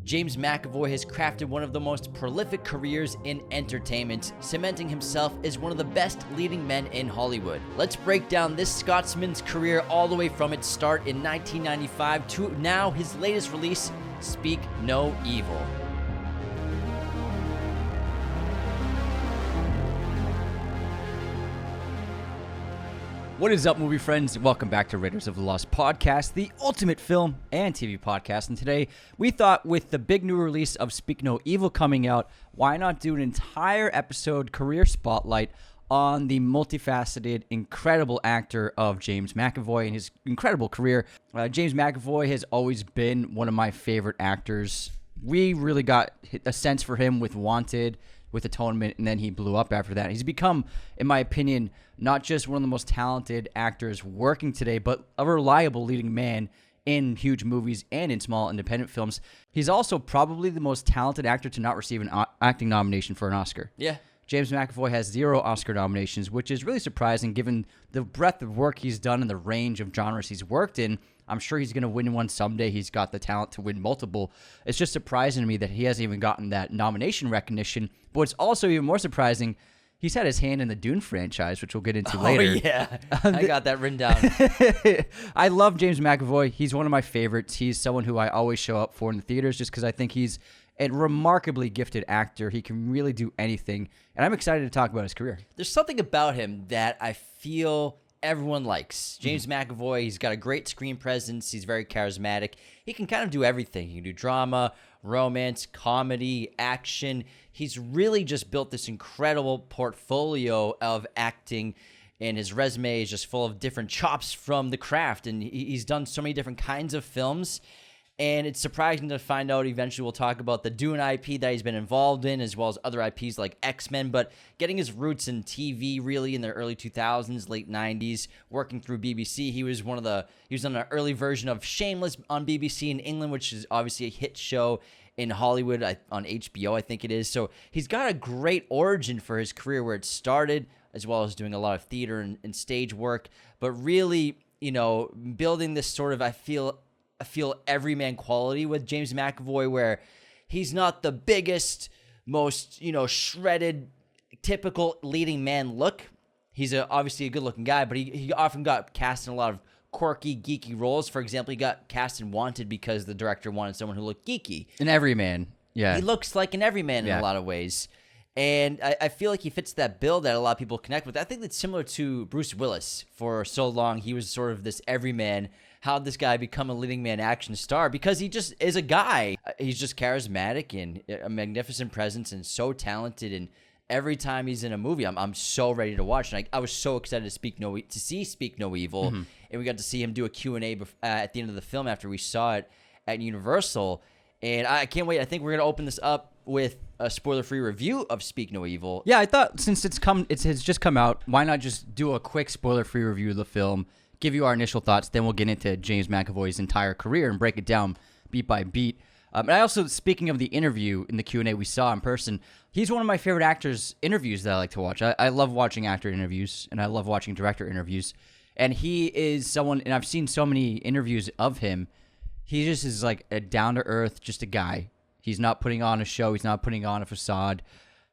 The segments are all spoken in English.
James McAvoy has crafted one of the most prolific careers in entertainment, cementing himself as one of the best leading men in Hollywood. Let's break down this Scotsman's career all the way from its start in 1995 to now his latest release, Speak No Evil. What is up, movie friends? Welcome back to Raiders of the Lost Podcast, the ultimate film and TV podcast. And today, we thought with the big new release of Speak No Evil coming out, why not do an entire episode career spotlight on the multifaceted, incredible actor of James McAvoy and his incredible career. James McAvoy has always been one of my favorite actors. We really got a sense for him with Wanted, with Atonement, and then he blew up after that. He's become, in my opinion, not just one of the most talented actors working today, but a reliable leading man in huge movies and in small independent films. He's also probably the most talented actor to not receive an acting nomination for an Oscar. Yeah. James McAvoy has 0 Oscar nominations, which is really surprising given the breadth of work he's done and the range of genres he's worked in. I'm sure he's going to win one someday. He's got the talent to win multiple. It's just surprising to me that he hasn't even gotten that nomination recognition. But what's also even more surprising, he's had his hand in the Dune franchise, which we'll get into later. Oh, yeah. I got that written down. I love James McAvoy. He's one of my favorites. He's someone who I always show up for in the theaters just because I think he's a remarkably gifted actor. He can really do anything. And I'm excited to talk about his career. There's something about him that I feel everyone likes. James McAvoy, he's got a great screen presence. He's very charismatic. He can kind of do everything. He can do drama, romance, comedy, action. He's really just built this incredible portfolio of acting, and his resume is just full of different chops from the craft, and he's done so many different kinds of films. And it's surprising to find out, eventually we'll talk about the Dune IP that he's been involved in, as well as other IPs like X-Men, but getting his roots in TV really in the early 2000s, late 90s, working through BBC. He was on an early version of Shameless on BBC in England, which is obviously a hit show in Hollywood on HBO, I think it is. So he's got a great origin for his career where it started, as well as doing a lot of theater and stage work, but really, building this sort of, I feel everyman quality with James McAvoy, where he's not the biggest, most, shredded, typical leading man look. He's obviously a good-looking guy, but he often got cast in a lot of quirky, geeky roles. For example, he got cast in Wanted because the director wanted someone who looked geeky. An everyman, yeah. He looks like an everyman in a lot of ways. And I feel like he fits that bill that a lot of people connect with. I think that's similar to Bruce Willis. For so long, he was sort of this everyman. How did this guy become a leading man action star? Because he just is a guy. He's just charismatic and a magnificent presence and so talented. And every time he's in a movie, I'm so ready to watch. And I was so excited to see Speak No Evil. Mm-hmm. And we got to see him do a Q&A at the end of the film after we saw it at Universal. And I can't wait. I think we're going to open this up with a spoiler-free review of Speak No Evil. Yeah, I thought since it has just come out, why not just do a quick spoiler-free review of the film, give you our initial thoughts, then we'll get into James McAvoy's entire career and break it down beat by beat. And I also, speaking of the interview in the Q&A we saw in person, he's one of my favorite actors' interviews that I like to watch. I love watching actor interviews, and I love watching director interviews. And he is someone, and I've seen so many interviews of him, he just is like a down-to-earth, just a guy. He's not putting on a show. He's not putting on a facade.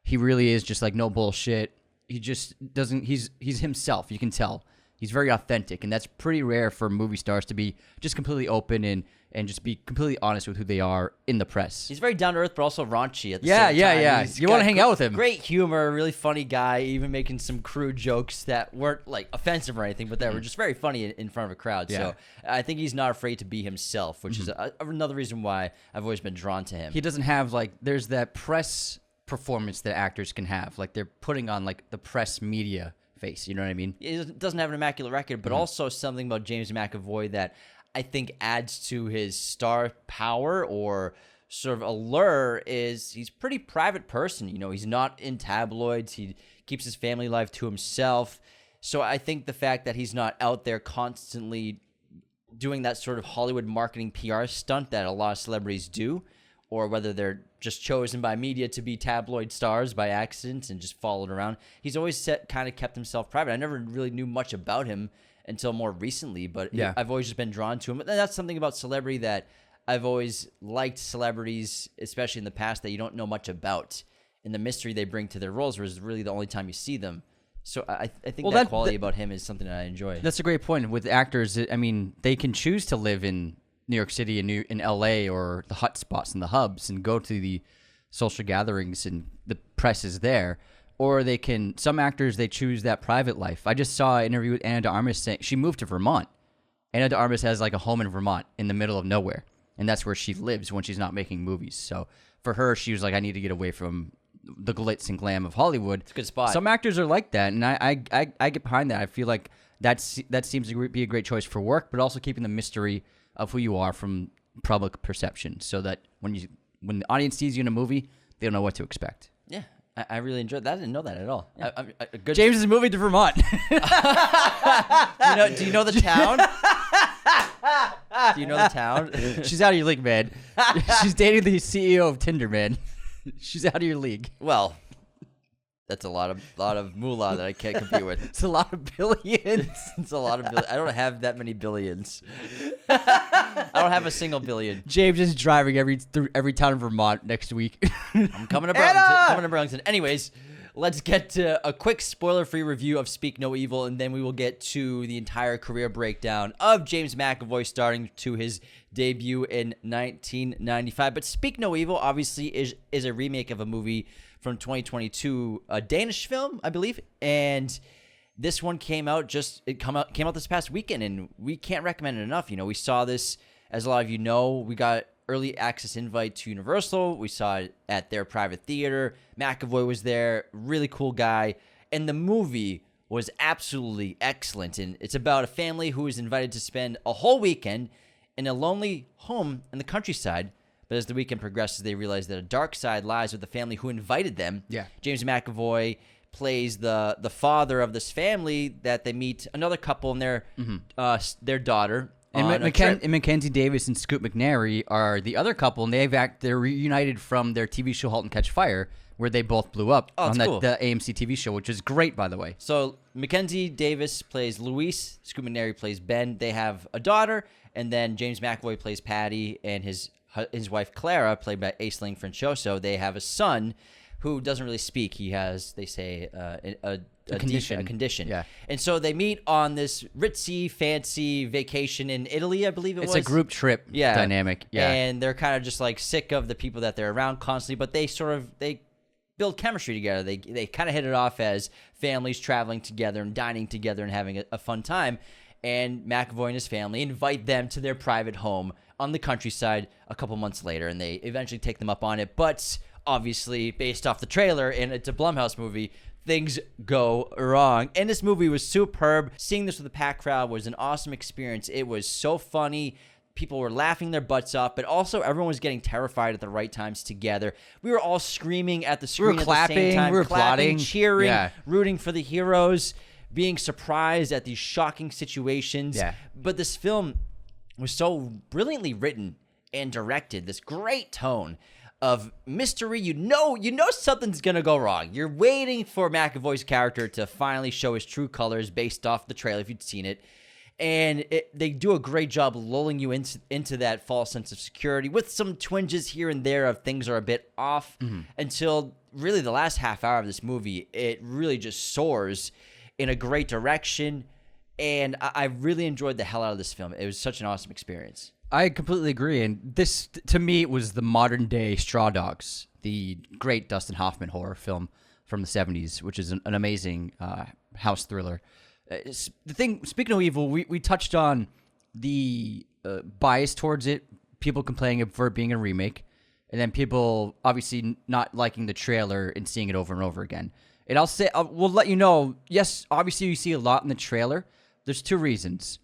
He really is just like no bullshit. He just doesn't, he's himself. You can tell. He's very authentic, and that's pretty rare for movie stars to be just completely open and just be completely honest with who they are in the press. He's very down to earth, but also raunchy at the same time. Yeah. You want to hang out with him. Great humor, really funny guy, even making some crude jokes that weren't like offensive or anything, but that were just very funny in front of a crowd. Yeah. So I think he's not afraid to be himself, which is another reason why I've always been drawn to him. He doesn't have there's that press performance that actors can have. Like they're putting on like the press media face, you know what I mean? It doesn't have an immaculate record, but also something about James McAvoy that I think adds to his star power or sort of allure is he's a pretty private person. He's not in tabloids. He keeps his family life to himself. So I think the fact that he's not out there constantly doing that sort of Hollywood marketing PR stunt that a lot of celebrities do, or whether they're just chosen by media to be tabloid stars by accident and just followed around. He's always kind of kept himself private. I never really knew much about him until more recently, but I've always just been drawn to him. And that's something about celebrity that I've always liked celebrities, especially in the past, that you don't know much about. And the mystery they bring to their roles was really the only time you see them. So I think that quality about him is something that I enjoy. That's a great point. With actors, I mean, they can choose to live in New York City and in LA or the hot spots and the hubs and go to the social gatherings and the press is there. Or they can, some actors, they choose that private life. I just saw an interview with Ana de Armas saying she moved to Vermont. Ana de Armas has like a home in Vermont in the middle of nowhere. And that's where she lives when she's not making movies. So for her, she was like, I need to get away from the glitz and glam of Hollywood. It's a good spot. Some actors are like that, and I get behind that. I feel like that seems to be a great choice for work, but also keeping the mystery of who you are from public perception, so that when the audience sees you in a movie, they don't know what to expect. Yeah, I really enjoyed that. I didn't know that at all. Yeah. James is moving to Vermont. Do you know the town? Do you know the town? She's out of your league, man. She's dating the CEO of Tinder, man. She's out of your league. Well, that's a lot of moolah that I can't compete with. It's a lot of billions. It's a lot of billions. I don't have that many billions. I don't have a single billion. James is driving through every town in Vermont next week. I'm coming to Burlington. Anyways, let's get to a quick spoiler-free review of Speak No Evil, and then we will get to the entire career breakdown of James McAvoy, starting to his debut in 1995. But Speak No Evil obviously is a remake of a movie from 2022, a Danish film, I believe, and this one came out this past weekend, and we can't recommend it enough. You know, we saw this, as a lot of you know, we got early access invite to Universal. We saw it at their private theater. McAvoy was there, really cool guy, and the movie was absolutely excellent. And it's about a family who is invited to spend a whole weekend in a lonely home in the countryside. But as the weekend progresses, they realize that a dark side lies with the family who invited them. Yeah. James McAvoy plays the father of this family that they meet another couple and their daughter. And Mackenzie Davis and Scoot McNairy are the other couple, and they're reunited from their TV show *Halt and Catch Fire*, where they both blew up on cool. the AMC TV show, which is great, by the way. So Mackenzie Davis plays Luis, Scoot McNairy plays Ben. They have a daughter, and then James McAvoy plays Patty, and his wife Clara, played by Aisling Francioso. They have a son who doesn't really speak. He has, they say, a condition. Yeah. And so they meet on this ritzy, fancy vacation in Italy, I believe It's a group trip dynamic. Yeah. And they're kind of just like sick of the people that they're around constantly, but they build chemistry together. They kind of hit it off as families traveling together and dining together and having a fun time. And McAvoy and his family invite them to their private home on the countryside a couple months later, and they eventually take them up on it. But obviously, based off the trailer, and it's a Blumhouse movie, things go wrong. And this movie was superb. Seeing this with a packed crowd was an awesome experience. It was so funny. People were laughing their butts off, but also everyone was getting terrified at the right times together. We were all screaming at the screen at the same time. We were clapping, cheering, rooting for the heroes, being surprised at these shocking situations. Yeah. But this film was so brilliantly written and directed, this great tone of mystery. You know something's gonna go wrong. You're waiting for McAvoy's character to finally show his true colors based off the trailer, if you'd seen it. And they do a great job lulling you into that false sense of security with some twinges here and there of things are a bit off until really the last half hour of this movie. It really just soars in a great direction. And I really enjoyed the hell out of this film. It was such an awesome experience. I completely agree. And this, to me, was the modern day Straw Dogs, the great Dustin Hoffman horror film from the 70s, which is an amazing house thriller. Speaking of evil, we touched on the bias towards it, people complaining for it being a remake, and then people obviously not liking the trailer and seeing it over and over again. And we'll let you know, yes, obviously you see a lot in the trailer. There's two reasons.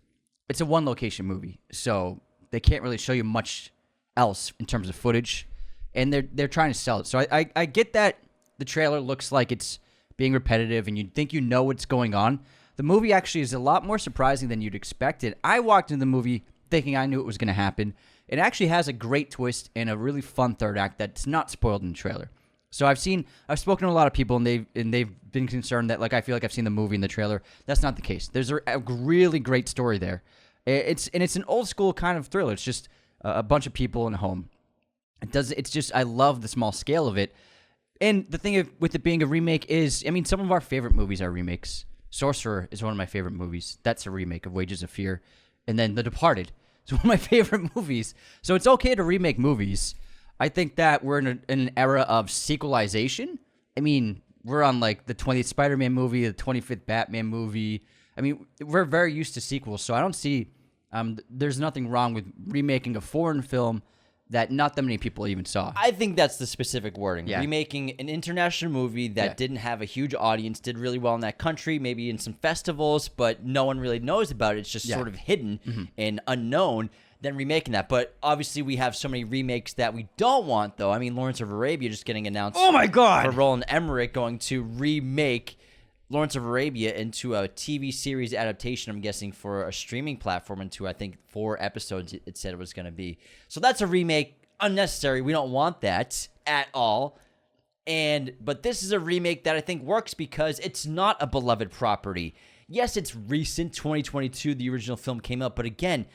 It's a one-location movie, so they can't really show you much else in terms of footage, and they're trying to sell it. So I get that the trailer looks like it's being repetitive, and you think you know what's going on. The movie actually is a lot more surprising than you'd expected. I walked into the movie thinking I knew it was going to happen. It actually has a great twist and a really fun third act that's not spoiled in the trailer. So I've spoken to a lot of people, and they've been concerned that, like, I feel like I've seen the movie in the trailer. That's not the case. There's a really great story there. It's an old school kind of thriller. It's just a bunch of people in a home. It's just, I love the small scale of it. And the thing with it being a remake is, I mean, some of our favorite movies are remakes. Sorcerer is one of my favorite movies. That's a remake of Wages of Fear. And then The Departed is one of my favorite movies. So it's okay to remake movies. I think that we're in an era of sequelization. I mean, we're on like the 20th Spider-Man movie, the 25th Batman movie. I mean, we're very used to sequels. So I don't see, there's nothing wrong with remaking a foreign film that not that many people even saw. I think that's the specific wording. Yeah. Remaking an international movie that didn't have a huge audience, did really well in that country, maybe in some festivals, but no one really knows about it. It's just sort of hidden and unknown, then remaking that. But obviously we have so many remakes that we don't want, though. I mean, Lawrence of Arabia just getting announced. Oh, my God! For Roland Emmerich going to remake Lawrence of Arabia into a TV series adaptation, I'm guessing, for a streaming platform into, I think, 4 episodes it said it was going to be. So that's a remake. Unnecessary. We don't want that at all. But this is a remake that I think works because it's not a beloved property. Yes, it's recent, 2022, the original film came out, but again,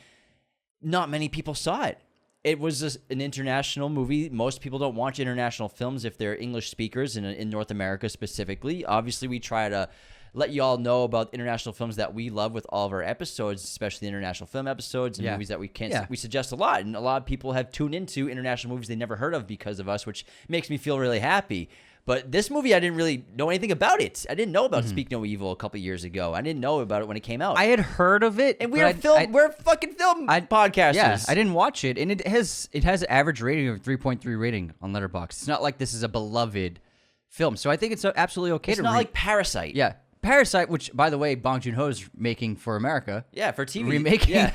not many people saw it. It was an international movie. Most people don't watch international films if they're English speakers in North America specifically. Obviously, we try to let you all know about international films that we love with all of our episodes, especially international film episodes and movies that we suggest a lot. And a lot of people have tuned into international movies they never heard of because of us, which makes me feel really happy. But this movie, I didn't really know anything about it. I didn't know about Speak No Evil a couple years ago. I didn't know about it when it came out. I had heard of it, and we're fucking film podcasters. Yeah, I didn't watch it, and it has an average rating of 3.3 rating on Letterboxd. It's not like this is a beloved film, so I think it's absolutely okay. It's not like Parasite. Yeah, Parasite, which by the way, Bong Joon-ho is making for America. Yeah, for TV remaking. Yeah,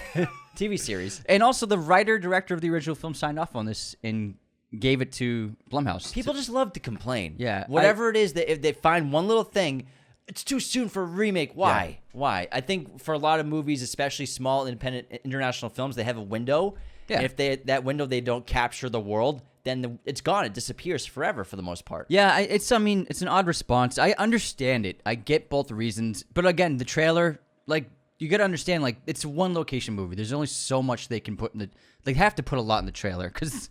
TV series. And also, the writer director of the original film signed off on this and gave it to Blumhouse. People just love to complain. Yeah. Whatever it is, that if they find one little thing, it's too soon for a remake. Why? Yeah. Why? I think for a lot of movies, especially small, independent, international films, they have a window. Yeah. And if that window, they don't capture the world, then it's gone. It disappears forever for the most part. Yeah, it's an odd response. I understand it. I get both reasons. But again, the trailer, like, you got to understand, like, it's a one-location movie. There's only so much they can put in the... They have to put a lot in the trailer because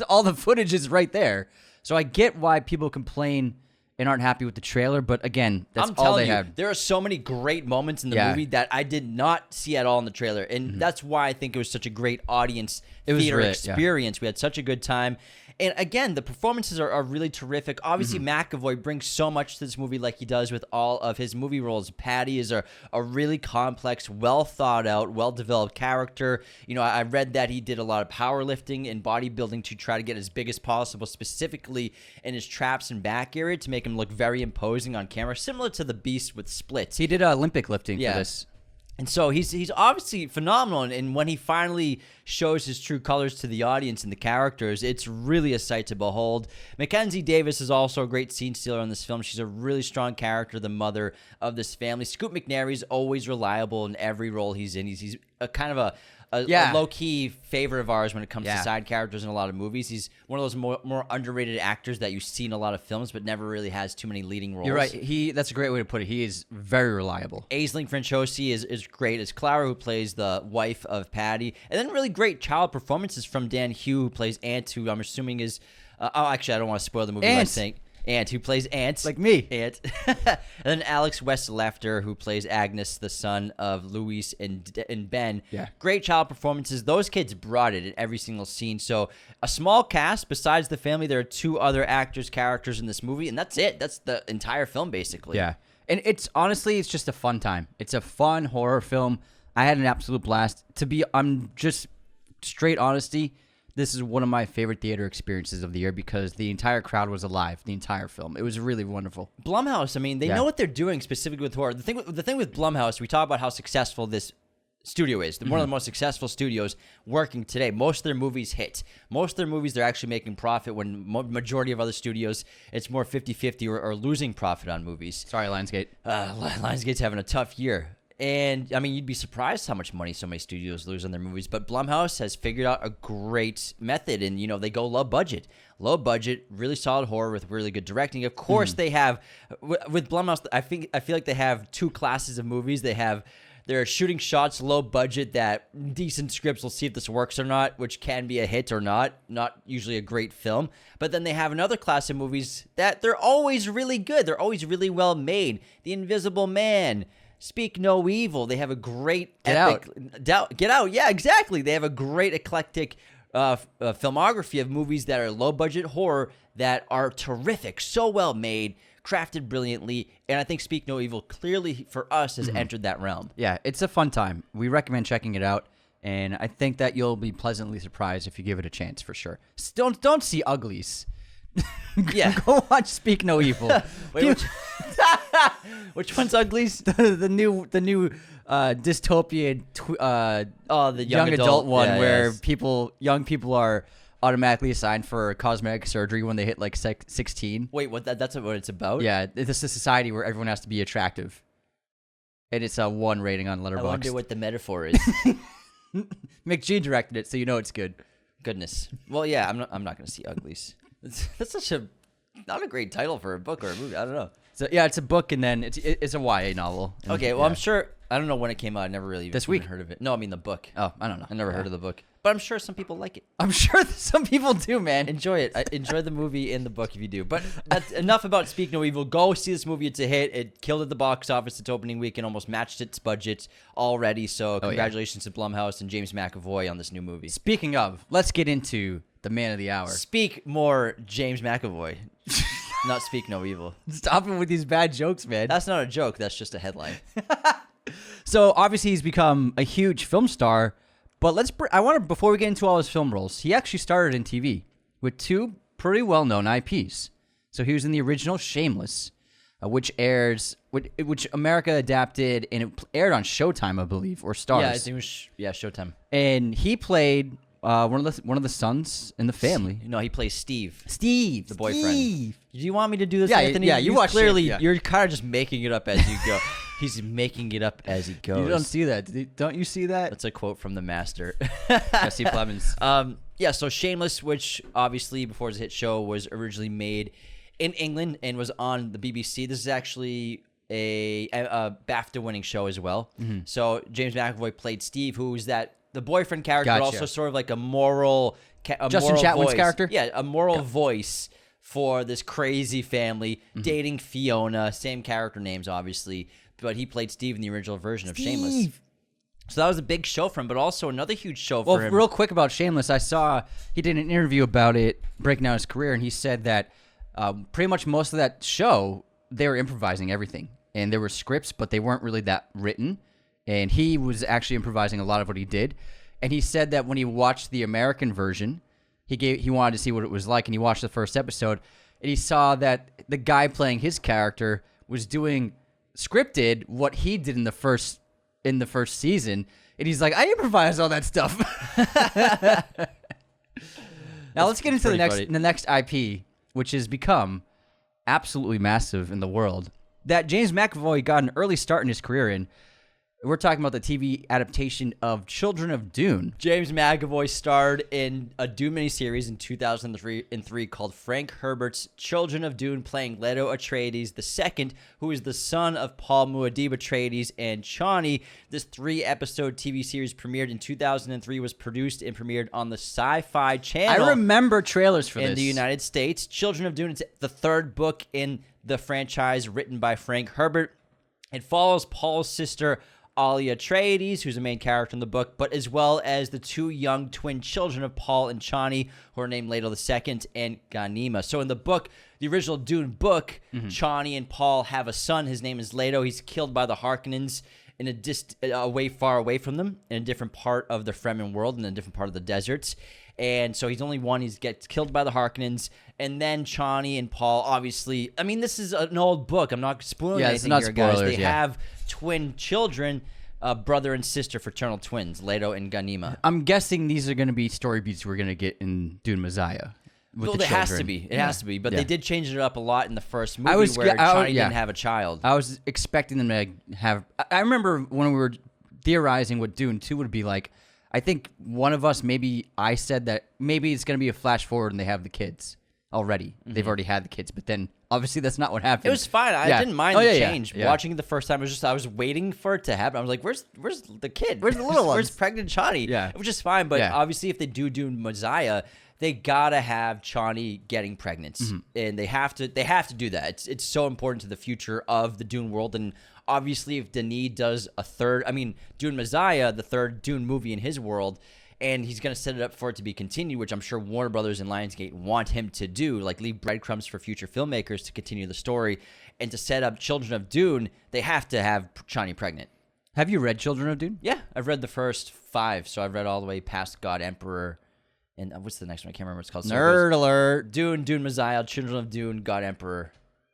all the footage is right there. So I get why people complain and aren't happy with the trailer, but again, that's all they have. There are so many great moments in the movie that I did not see at all in the trailer, and that's why I think it was such a great audience theater experience. We had such a good time. And again, the performances are really terrific. Obviously, McAvoy brings so much to this movie like he does with all of his movie roles. Patty is a really complex, well-thought-out, well-developed character. You know, I read that he did a lot of powerlifting and bodybuilding to try to get as big as possible, specifically in his traps and back area to make him look very imposing on camera, similar to the Beast with splits. He did Olympic lifting for this. And so he's obviously phenomenal, and when he finally shows his true colors to the audience and the characters, it's really a sight to behold. Mackenzie Davis is also a great scene stealer in this film. She's a really strong character, the mother of this family. Scoot McNairy is always reliable in every role he's in. He's a kind of a low-key favorite of ours when it comes to side characters in a lot of movies. He's one of those more underrated actors that you see in a lot of films, but never really has too many leading roles. You're right. That's a great way to put it. He is very reliable. Aisling Franciosi is great as Clara, who plays the wife of Patty. And then really great child performances from Dan Hugh, who plays Ant, who I'm assuming is... actually, I don't want to spoil the movie by saying... Ant, who plays Ant. Like me. Ant. And then Alex West Lefter, who plays Agnes, the son of Luis and Ben. Yeah. Great child performances. Those kids brought it in every single scene. So a small cast. Besides the family, there are 2 other characters in this movie, and that's it. That's the entire film, basically. Yeah. And it's just a fun time. It's a fun horror film. I had an absolute blast. I'm just straight honesty. This is one of my favorite theater experiences of the year because the entire crowd was alive, the entire film. It was really wonderful. Blumhouse, I mean, they know what they're doing specifically with horror. The thing with Blumhouse, we talk about how successful this studio is. One of the most successful studios working today. Most of their movies hit. Most of their movies, they're actually making profit when majority of other studios, it's more 50-50 or losing profit on movies. Sorry, Lionsgate. Lionsgate's having a tough year. And, I mean, you'd be surprised how much money so many studios lose on their movies. But Blumhouse has figured out a great method. And, you know, they go low budget. Low budget, really solid horror with really good directing. Of course, they have... With Blumhouse, I feel like they have 2 classes of movies. They have They're shooting shots low budget that decent scripts will see if this works or not, which can be a hit or not usually a great film. But then they have another class of movies that they're always really good. They're always really well made. The Invisible Man, Speak No Evil. They have a great Get Out. Yeah, exactly. They have a great eclectic filmography of movies that are low budget horror that are terrific, so well made, crafted brilliantly, and I think Speak No Evil clearly for us has entered that realm. Yeah, it's a fun time. We recommend checking it out, and I think that you'll be pleasantly surprised if you give it a chance for sure. Don't see Uglies. Yeah, go watch Speak No Evil. Wait, which one's Uglies? the new dystopian The young adult one where yes. young people are automatically assigned for cosmetic surgery when they hit like 16. Wait, that's what it's about? Yeah, it's a society where everyone has to be attractive, and it's a 1 rating on Letterboxd. I wonder what the metaphor is. McG directed it, so you know it's good. Goodness. Well, yeah, I'm not going to see Uglies. That's such not a great title for a book or a movie. I don't know. So yeah, it's a book, and then it's a YA novel. And, okay, well, I'm sure. I don't know when it came out. I never really This week heard of it. No, I mean the book. Oh, I don't know. I never heard of the book, but I'm sure some people like it. I'm sure some people do, man. Enjoy it. Enjoy the movie and the book if you do. But that's enough about Speak No Evil. Go see this movie. It's a hit. It killed at the box office its opening week and almost matched its budget already. So congratulations to Blumhouse and James McAvoy on this new movie. Speaking of, let's get into the man of the hour. Speak more, James McAvoy. Not Speak No Evil. Stop it with these bad jokes, man. That's not a joke. That's just a headline. So obviously he's become a huge film star, but before we get into all his film roles, he actually started in TV with 2 pretty well-known IPs. So he was in the original Shameless, which America adapted, and it aired on Showtime, I believe, or Stars. Yeah, I think it was Showtime. And he played one of the sons in the family. No, he plays Steve. Steve, the boyfriend. Do you want me to do this, Yeah, Anthony? yeah, you watch clearly. it, yeah. You're kind of just making it up as you go. He's making it up as he goes. You don't see that. Don't you see that? That's a quote from the master. Jesse Plemons. Yeah, so Shameless, which obviously before his hit show was originally made in England and was on the BBC. This is actually a BAFTA-winning show as well. Mm-hmm. So James McAvoy played Steve, who was the boyfriend character, but also sort of like a moral Justin Chatwin's voice. character? Yeah, a moral voice for this crazy family, dating Fiona, same character names, obviously, but he played Steve in the original version of Shameless. So that was a big show for him, but also another huge show for him. Well, real quick about Shameless, I saw he did an interview about it, breaking down his career, and he said that pretty much most of that show, they were improvising everything. And there were scripts, but they weren't really that written. And he was actually improvising a lot of what he did. And he said that when he watched the American version, he wanted to see what it was like, and he watched the first episode, and he saw that the guy playing his character was doing scripted what he did in the first season, and he's like, I improvised all that stuff. Now let's get into the next IP, which has become absolutely massive in the world, that James McAvoy got an early start in his career in. We're talking about the TV adaptation of Children of Dune. James McAvoy starred in a Dune miniseries in 2003 called Frank Herbert's Children of Dune, playing Leto Atreides II, who is the son of Paul Muad'Dib Atreides and Chani. This 3-episode TV series premiered in 2003, was produced and premiered on the Sci-Fi Channel. I remember trailers for this. In the United States. Children of Dune is the 3rd book in the franchise written by Frank Herbert. It follows Paul's sister, Alia Atreides, who's the main character in the book, but as well as the 2 young twin children of Paul and Chani, who are named Leto II and Ghanima. So in the book, the original Dune book, Chani and Paul have a son. His name is Leto. He's killed by the Harkonnens in far away from them, in a different part of the Fremen world, in a different part of the deserts. And so he's only one. He gets killed by the Harkonnens. And then Chani and Paul, obviously, I mean, this is an old book. I'm not spoiling anything here, guys. They have twin children, brother and sister, fraternal twins, Leto and Ghanima. I'm guessing these are going to be story beats we're going to get in Dune Messiah. Well, it has to be. It has to be. But they did change it up a lot in the first movie where Chani didn't have a child. I was expecting them to have... I remember when we were theorizing what Dune 2 would be like, I think one of us, maybe I said that maybe it's going to be a flash forward and they have the kids. already. They've already had the kids, but then obviously that's not what happened. It was fine. I didn't mind the change. Yeah. Watching it the first time, I was waiting for it to happen. I was like, where's the kid? Where's the little one? Where's pregnant Chani? Yeah. It was just fine. But obviously, if they do Dune Messiah, they gotta have Chani getting pregnant, and they have to do that. It's so important to the future of the Dune world. And obviously, if Denis does Dune Messiah, the third Dune movie in his world, and he's going to set it up for it to be continued, which I'm sure Warner Brothers and Lionsgate want him to do, like leave breadcrumbs for future filmmakers to continue the story. And to set up Children of Dune, they have to have Chani pregnant. Have you read Children of Dune? Yeah, I've read the first 5, so I've read all the way past God Emperor. And what's the next one? I can't remember what it's called. Nerd alert. Dune Messiah, Children of Dune, God Emperor.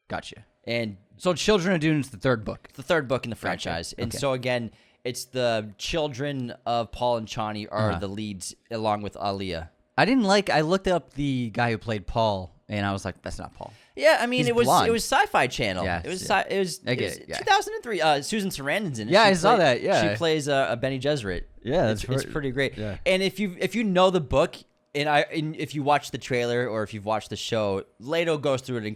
Gotcha. And so Children of Dune is the third book. The third book in the franchise. Gotcha. And so again, it's the children of Paul and Chani are the leads along with Aaliyah. I looked up the guy who played Paul, and I was like, that's not Paul. Yeah, I mean, He's it was blonde. Sci-Fi Channel. Yeah, it was I it was get it, yeah. 2003. Susan Sarandon's in it. Yeah, I saw that, yeah. She plays a Bene Gesserit. Yeah, it's pretty great. Yeah. And if you know the book, and if you watch the trailer or if you've watched the show, Leto goes through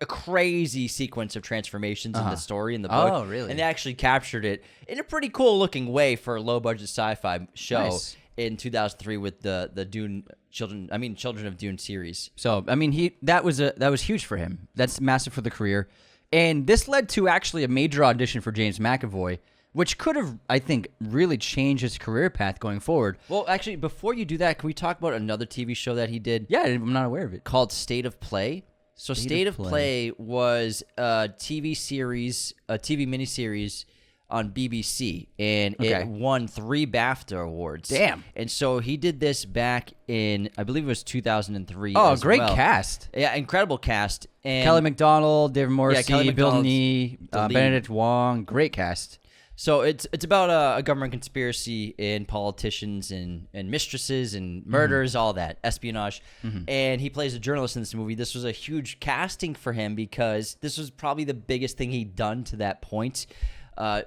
a crazy sequence of transformations in the story in the book. Oh, really? And they actually captured it in a pretty cool looking way for a low budget sci-fi show. Nice. In 2003 with the Dune Children of Dune series. So I mean, that was huge for him. That's massive for the career, and this led to actually a major audition for James McAvoy, which could have, I think, really changed his career path going forward. Well, actually, before you do that, can we talk about another TV show that he did? Yeah, I'm not aware of it. Called State of Play. So State of Play was a TV miniseries on BBC, and it won 3 BAFTA awards. Damn. And so he did this back in, I believe it was 2003. Oh, as great well. cast. Yeah, incredible cast. And Kelly MacDonald, David Morrissey, Kelly Bill MacDonald's Nee, the lead. Benedict Wong. Great cast. So it's about a government conspiracy and politicians and mistresses and murders, all that, espionage. And he plays a journalist in this movie. This was a huge casting for him because this was probably the biggest thing he'd done to that point.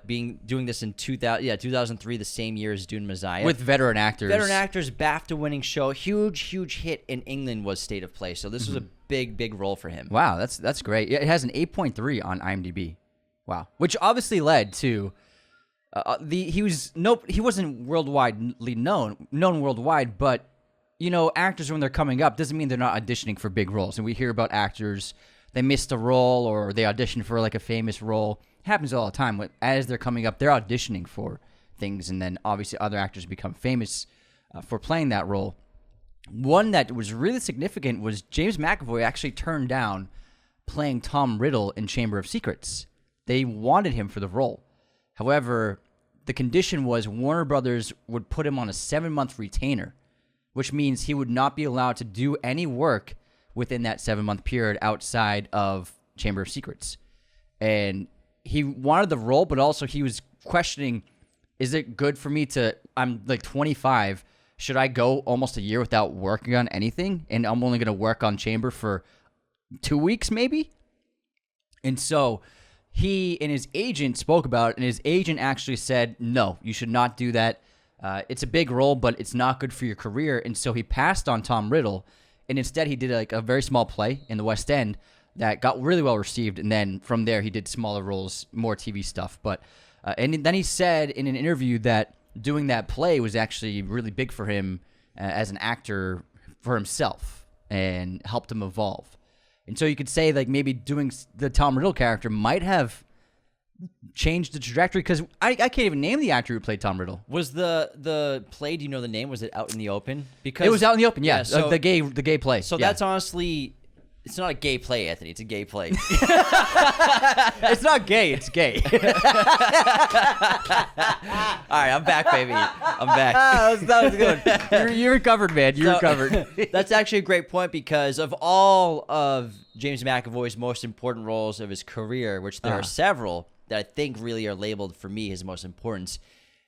Doing this in 2003, the same year as Dune Messiah. With veteran actors. BAFTA-winning show. Huge hit in England was State of Play. So this was a big role for him. Wow, that's great. Yeah, it has an 8.3 on IMDb. Wow, which obviously led to he wasn't worldwide known worldwide, but actors when they're coming up doesn't mean they're not auditioning for big roles. And we hear about actors, they missed a role or they auditioned for like a famous role. It happens all the time. As they're coming up, they're auditioning for things, and then obviously other actors become famous for playing that role. One that was really significant was James McAvoy actually turned down playing Tom Riddle in Chamber of Secrets. They wanted him for the role. However, the condition was Warner Brothers would put him on a 7-month retainer, which means he would not be allowed to do any work within that 7-month period outside of Chamber of Secrets. And he wanted the role, but also he was questioning, is it good for me I'm like 25, should I go almost a year without working on anything? And I'm only going to work on Chamber for 2 weeks maybe? And so he and his agent spoke about it, and his agent actually said, no, you should not do that. It's a big role, but it's not good for your career. And so he passed on Tom Riddle, and instead he did like a very small play in the West End that got really well received, and then from there he did smaller roles, more TV stuff. But and then he said in an interview that doing that play was actually really big for him as an actor for himself and helped him evolve. And so you could say like maybe doing the Tom Riddle character might have changed the trajectory, because I can't even name the actor who played Tom Riddle. Was the play? Do you know the name? Was it Out in the Open? Because it was Out in the Open. Yeah, so, the gay play. So yeah. that's honestly. It's not a gay play, Anthony. It's a gay play. It's not gay. It's gay. All right, I'm back, baby. I'm back. That was good. You recovered, man. You recovered. That's actually a great point, because of all of James McAvoy's most important roles of his career, which there are several that I think really are labeled for me his most important,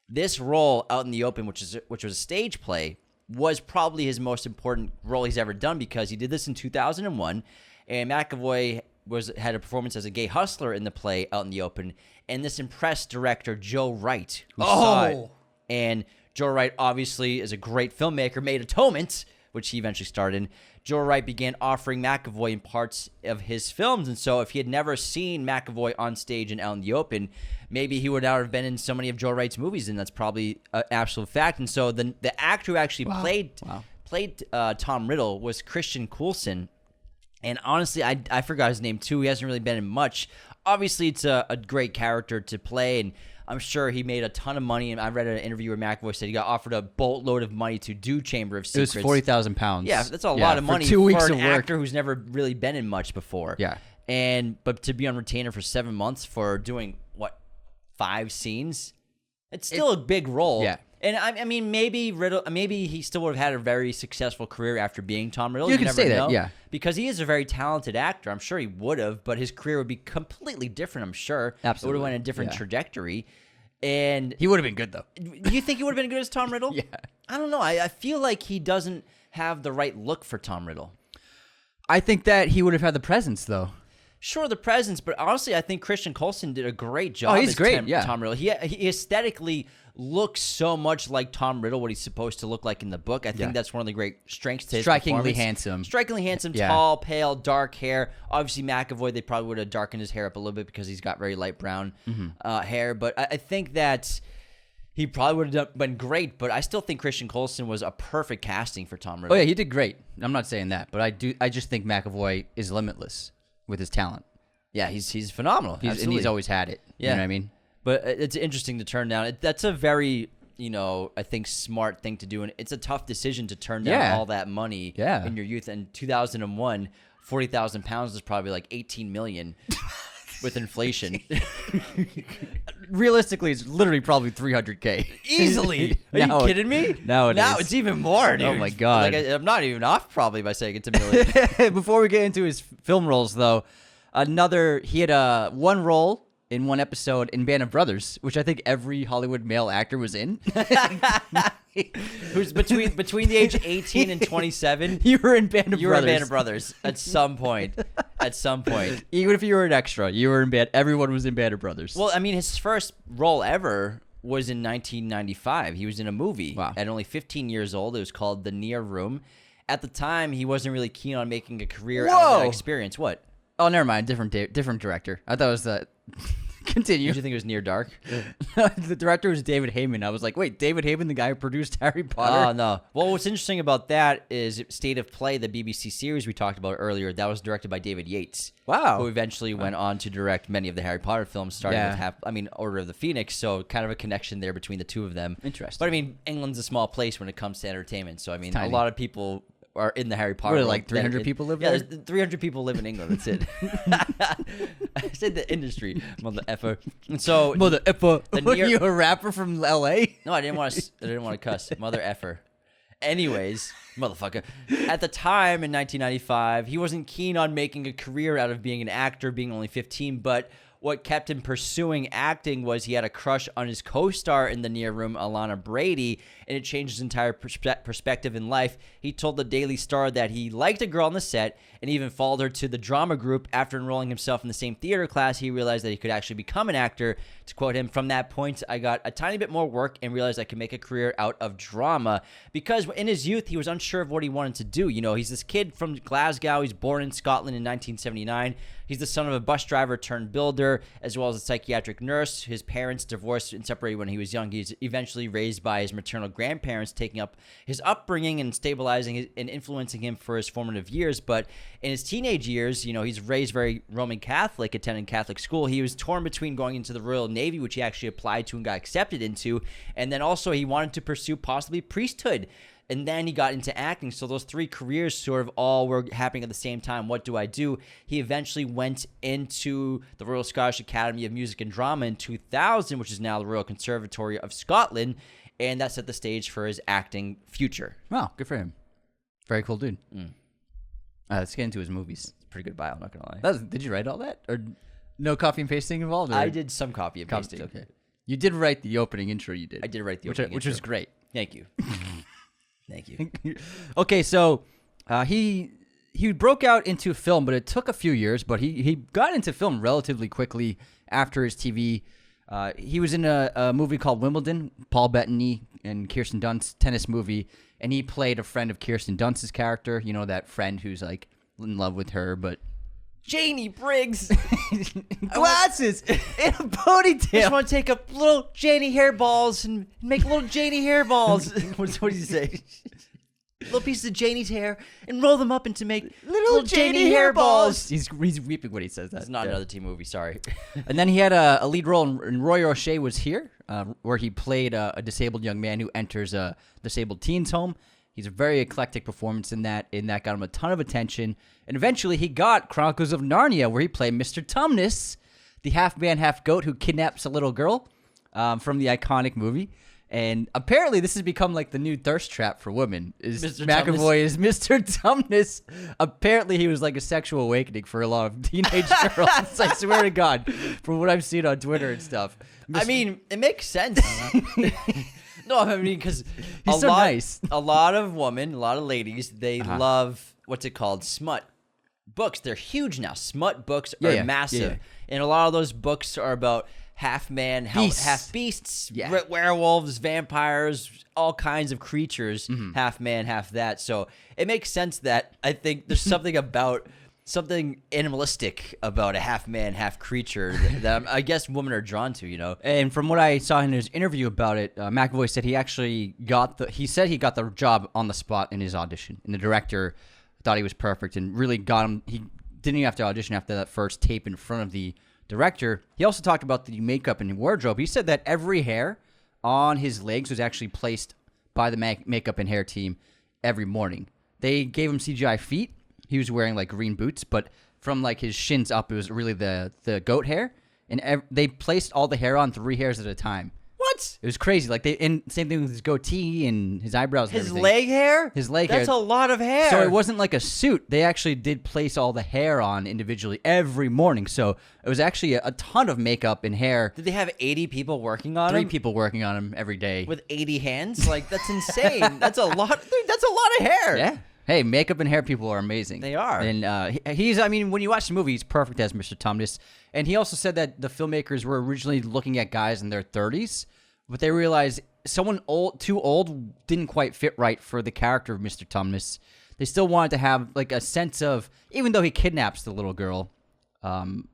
this role, Out in the Open, which was a stage play, was probably his most important role he's ever done, because he did this in 2001, and McAvoy had a performance as a gay hustler in the play Out in the Open, and this impressed director Joe Wright, who saw it. And Joe Wright obviously is a great filmmaker, made Atonement, which he eventually starred in, Joe Wright began offering McAvoy in parts of his films. And so if he had never seen McAvoy on stage and out in the open, maybe he would not have been in so many of Joe Wright's movies, and that's probably an absolute fact. And so the actor who actually played Tom Riddle was Christian Coulson. And honestly, I forgot his name too. He hasn't really been in much. Obviously, it's a great character to play, and I'm sure he made a ton of money. And I read an interview where McAvoy said he got offered a boatload of money to do Chamber of Secrets. It was £40,000. Yeah, that's a lot of money 2 weeks for an of work. actor who's never really been in much before. Yeah. But to be on retainer for 7 months for doing, 5 scenes? It's still a big role. Yeah. And I mean, maybe he still would have had a very successful career after being Tom Riddle. You can never say that, know, yeah. Because he is a very talented actor. I'm sure he would have, but his career would be completely different, I'm sure. Absolutely. It would have went in a different trajectory. And He would have been good, though. you think he would have been good as Tom Riddle? Yeah. I don't know. I feel like he doesn't have the right look for Tom Riddle. I think that he would have had the presence, though. Sure, the presence, but honestly, I think Christian Coulson did a great job. Oh, he's as great, yeah. Tom Riddle. He aesthetically looks so much like Tom Riddle, what he's supposed to look like in the book. I think that's one of the great strengths to his Strikingly performance. Strikingly handsome, Yeah. tall, pale, dark hair. Obviously, McAvoy, they probably would have darkened his hair up a little bit because he's got very light brown hair. But I think that he probably would have been great, but I still think Christian Coulson was a perfect casting for Tom Riddle. Oh, yeah, he did great. I'm not saying that, but I just think McAvoy is limitless with his talent. Yeah, he's phenomenal. And he's always had it. Yeah. You know what I mean? But it's interesting to turn down. That's a very, I think smart thing to do. And it's a tough decision to turn down all that money in your youth. In 2001, 40,000 pounds is probably like 18 million with inflation. Realistically, it's literally probably $300K. Easily. Are you kidding me? Now it's even more, dude. Oh, my God. Like, I'm not even off probably by saying it's a million. Before we get into his film roles, though, he had one role in one episode in Band of Brothers, which I think every Hollywood male actor was in. Who's between the age of 18 and 27. You were in Band of Brothers. You were in Band of Brothers at some point. Even if you were an extra, you were in Band. Everyone was in Band of Brothers. Well, I mean, his first role ever was in 1995. He was in a movie at only 15 years old. It was called The Near Room. At the time, he wasn't really keen on making a career out of that experience. What? Oh, never mind. Different director. I thought it was the... Continue. Did you think it was Near Dark? The director was David Heyman. I was like, wait, David Heyman, the guy who produced Harry Potter? Oh, no. Well, what's interesting about that is State of Play, the BBC series we talked about earlier, that was directed by David Yates. Wow. Who eventually went on to direct many of the Harry Potter films, starting with Order of the Phoenix, so kind of a connection there between the two of them. Interesting. But, I mean, England's a small place when it comes to entertainment, so, I mean, Tiny. a lot of people are in the Harry Potter. What, like 300 people live there? Yeah, 300 people live in England. That's it. I said the industry, mother effer. And so, mother effer. Were you a rapper from L.A.? No, I didn't want to cuss. Mother effer. Anyways, motherfucker. At the time in 1995, he wasn't keen on making a career out of being an actor, being only 15, but what kept him pursuing acting was he had a crush on his co-star in The Near Room, Alana Brady, and it changed his entire perspective in life. He told the Daily Star that he liked a girl on the set and even followed her to the drama group. After enrolling himself in the same theater class, he realized that he could actually become an actor. To quote him, "From that point, I got a tiny bit more work and realized I could make a career out of drama." Because in his youth, he was unsure of what he wanted to do. He's this kid from Glasgow. He's born in Scotland in 1979. He's the son of a bus driver turned builder, as well as a psychiatric nurse. His parents divorced and separated when he was young. He's eventually raised by his maternal grandparents, taking up his upbringing and stabilizing and influencing him for his formative years. But in his teenage years, he's raised very Roman Catholic, attending Catholic school. He was torn between going into the Royal Navy, which he actually applied to and got accepted into, and then also he wanted to pursue possibly priesthood. And then he got into acting. So those three careers sort of all were happening at the same time. What do I do? He eventually went into the Royal Scottish Academy of Music and Drama in 2000, which is now the Royal Conservatory of Scotland. And that set the stage for his acting future. Wow, good for him. Very cool dude. Let's get into his movies. Pretty good bio, I'm not going to lie. Did you write all that? Or no copy and pasting involved? Or? I did some copy and pasting. Okay. You did write the opening intro, you did. I did write the opening intro. Which was great. Thank you. Thank you. Okay, so he broke out into film, but it took a few years. But he got into film relatively quickly after his TV He was in a movie called Wimbledon, Paul Bettany and Kirsten Dunst tennis movie, and he played a friend of Kirsten Dunst's character. You know, that friend who's like in love with her, but Janie Briggs. glasses in a ponytail. I just want to take up little Janie hairballs and make little Janie hairballs. what did you say? Little pieces of Janie's hair and roll them up into make little Janie hairballs. He's weeping when he says that. It's not another teen movie, sorry. And then he had a lead role in Roy Roche Was Here, where he played a disabled young man who enters a disabled teen's home. He's a very eclectic performance in that got him a ton of attention. And eventually he got Chronicles of Narnia, where he played Mr. Tumnus, the half-man, half-goat who kidnaps a little girl from the iconic movie. And apparently this has become like the new thirst trap for women. Is Mr. McAvoy is Mr. Tumnus. Apparently he was like a sexual awakening for a lot of teenage girls. I swear to God, from what I've seen on Twitter and stuff. I mean, it makes sense. No, I mean, because he's so nice. A lot of women, a lot of ladies, they love, what's it called? Smut books. They're huge now. Smut books are massive. And a lot of those books are about half man, half beasts, werewolves, vampires, all kinds of creatures, half man, half that. So it makes sense that I think there's something animalistic about a half man, half creature that I guess women are drawn to, you know. And from what I saw in his interview about it, McAvoy said he actually got the job on the spot in his audition, and the director thought he was perfect and really got him. He didn't even have to audition after that first tape in front of the director. He also talked about the makeup and wardrobe. He said that every hair on his legs was actually placed by the makeup and hair team every morning. They gave him CGI feet. He was wearing like green boots, but from like his shins up, it was really the goat hair. And they placed all the hair on 3 hairs at a time. What? It was crazy. Like same thing with his goatee and his eyebrows. And his everything. leg hair? His leg hair. That's a lot of hair. So it wasn't like a suit. They actually did place all the hair on individually every morning. So it was actually a ton of makeup and hair. Did they have 80 people working on 3 him? people working on him every day. With 80 hands? Like, that's insane. That's a lot. That's a lot of hair. Yeah. Hey, makeup and hair people are amazing. They are. And I mean, when you watch the movie, he's perfect as Mr. Tumnus. And he also said that the filmmakers were originally looking at guys in their 30s, but they realized someone too old didn't quite fit right for the character of Mr. Tumnus. They still wanted to have like a sense of, even though he kidnaps the little girl, a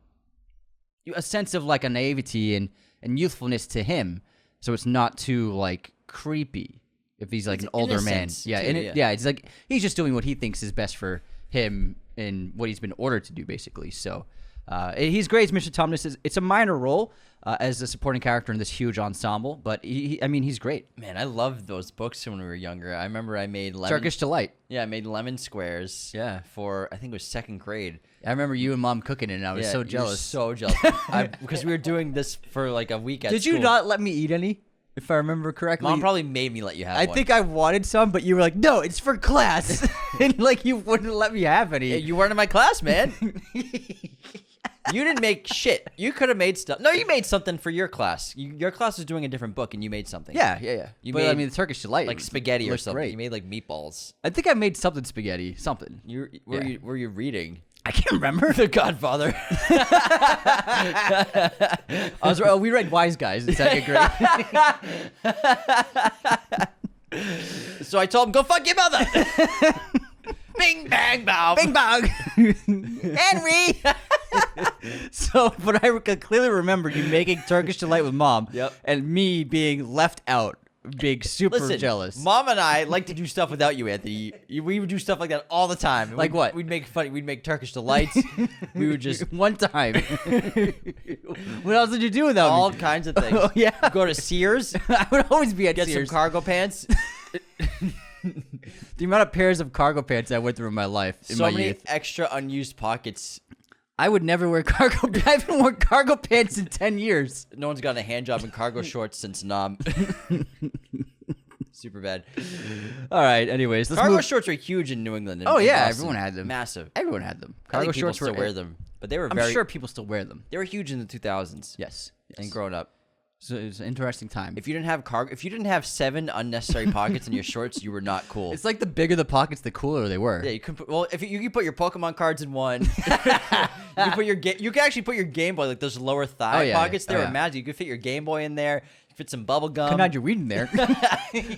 sense of like a naivety and youthfulness to him, so it's not too like creepy. If he's like an older man, it's like he's just doing what he thinks is best for him and what he's been ordered to do, basically. So he's great as Mr. Tumnus. It's a minor role as a supporting character in this huge ensemble, but he's great. Man, I loved those books when we were younger. I remember I made Turkish Delight. Yeah, I made lemon squares. Yeah, for I think it was 2nd grade. I remember you and Mom cooking it, and I was so jealous. So jealous, because we were doing this for like a week at Did school. you not let me eat any? If I remember correctly, Mom probably made me let you have I one. think I wanted some, but you were like, "No, it's for class," and like you wouldn't let me have any. Yeah, you weren't in my class, man. You didn't make shit. You could have made stuff. No, you made something for your class. Your class was doing a different book, and you made something. Yeah. You But made, I mean, the Turkish Delight, like spaghetti or something. Great. You made like meatballs. I think I made something spaghetti, something. Were you reading? I can't remember. The Godfather. We read Wise Guys in 2nd grade. So I told him, go fuck your mother. Bing, bang, bow. Bing bong. Henry. So, but I can clearly remember you making Turkish Delight with Mom. Yep. And me being left out, being super jealous. Mom and I like to do stuff without you, Anthony. We would do stuff like that all the time. Like what? We'd make Turkish Delights. We would just one time. What else did you do without all me? kinds of things. Oh, yeah. Go to Sears. I would always be at Get Sears. some cargo pants. The amount of pairs of cargo pants I went through in my life, in so my many youth. extra unused pockets. I would never wear cargo. I haven't worn cargo pants in 10 years. No one's gotten a hand job in cargo shorts since Nom. Super bad. All right. Anyways, let's Cargo move. shorts are huge in New England. Oh in yeah, Boston. everyone had them. Massive. Everyone had them. I Cargo think people shorts still wear them, but they were I'm sure people still wear them. They were huge in the 2000s. Yes. And growing up. So it's an interesting time. If you didn't have 7 unnecessary pockets in your shorts, you were not cool. It's like the bigger the pockets, the cooler they were. Yeah, you could if you could put your Pokemon cards in one. You can actually put your Game Boy, like those lower thigh pockets there. Imagine you could fit your Game Boy in there, fit some bubble gum. Could hide your weed in there.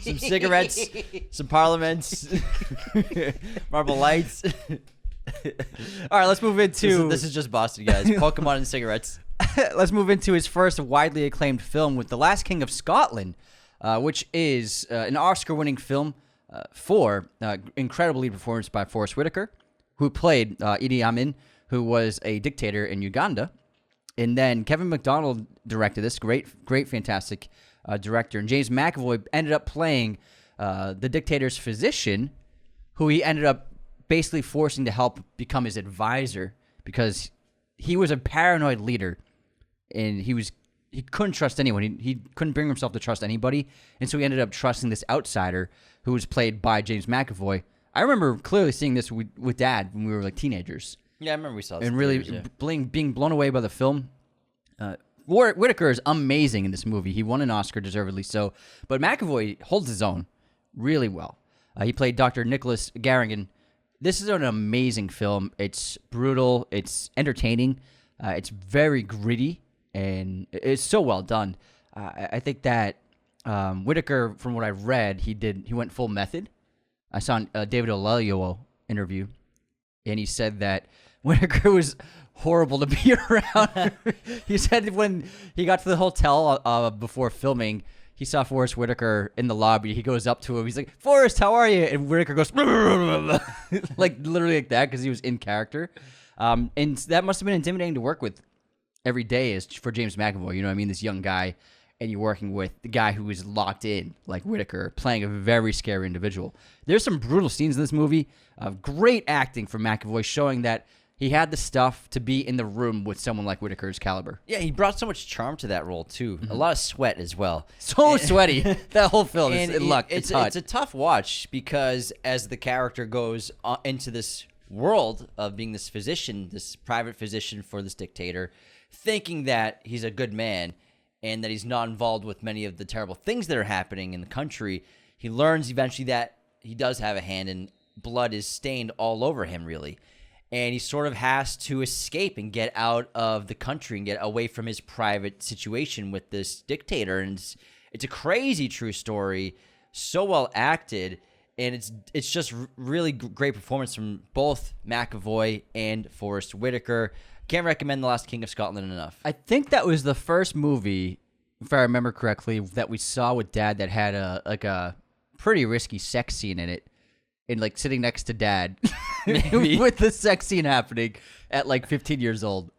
Some cigarettes, some Parliaments, Marble Lights. All right, let's move into... This is just Boston, guys. Pokemon and cigarettes. Let's move into his first widely acclaimed film with The Last King of Scotland, which is an Oscar-winning film for incredible lead performance by Forrest Whitaker, who played Idi Amin, who was a dictator in Uganda. And then Kevin MacDonald directed this, great, fantastic director. And James McAvoy ended up playing the dictator's physician, who he ended up basically forcing to help become his advisor because he was a paranoid leader. And he couldn't trust anyone. He couldn't bring himself to trust anybody. And so he ended up trusting this outsider who was played by James McAvoy. I remember clearly seeing this with Dad when we were like teenagers. Yeah, I remember we saw this. And really being blown away by the film. Whitaker is amazing in this movie. He won an Oscar, deservedly so. But McAvoy holds his own really well. He played Dr. Nicholas Garrigan. This is an amazing film. It's brutal. It's entertaining. It's very gritty. And it's so well done. I think that Whitaker, from what I've read, he went full method. I saw a David Oyelowo interview, and he said that Whitaker was horrible to be around. He said when he got to the hotel before filming, he saw Forrest Whitaker in the lobby. He goes up to him. He's like, "Forrest, how are you?" And Whitaker goes, like literally like that because he was in character. And that must have been intimidating to work with every day is for James McAvoy, you know what I mean? This young guy, and you're working with the guy who is locked in, like Whitaker, playing a very scary individual. There's some brutal scenes in this movie of great acting from McAvoy, showing that he had the stuff to be in the room with someone like Whitaker's caliber. Yeah, he brought so much charm to that role, too. A lot of sweat as well. So sweaty. That whole film is it's a tough watch because as the character goes into this world of being this physician, this private physician for this dictator, thinking that he's a good man and that he's not involved with many of the terrible things that are happening in the country, he learns eventually that he does have a hand and blood is stained all over him, really. And he sort of has to escape and get out of the country and get away from his private situation with this dictator. And it's a crazy true story, so well acted, and it's just really great performance from both McAvoy and Forrest Whitaker. Can't recommend The Last King of Scotland enough. I think that was the first movie, if I remember correctly, that we saw with Dad that had a pretty risky sex scene in it, and like sitting next to Dad with the sex scene happening at like 15 years old.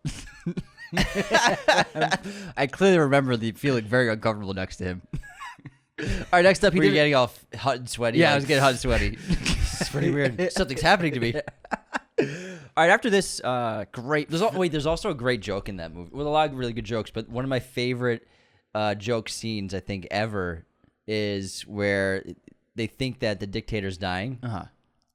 I clearly remember feeling very uncomfortable next to him. All right, next up, Were you getting all hot and sweaty? Yeah, I was getting hot and sweaty. It's pretty weird. Something's happening to me. All right, after this, great. There's also a great joke in that movie. Well, a lot of really good jokes, but one of my favorite joke scenes I think ever is where they think that the dictator's dying.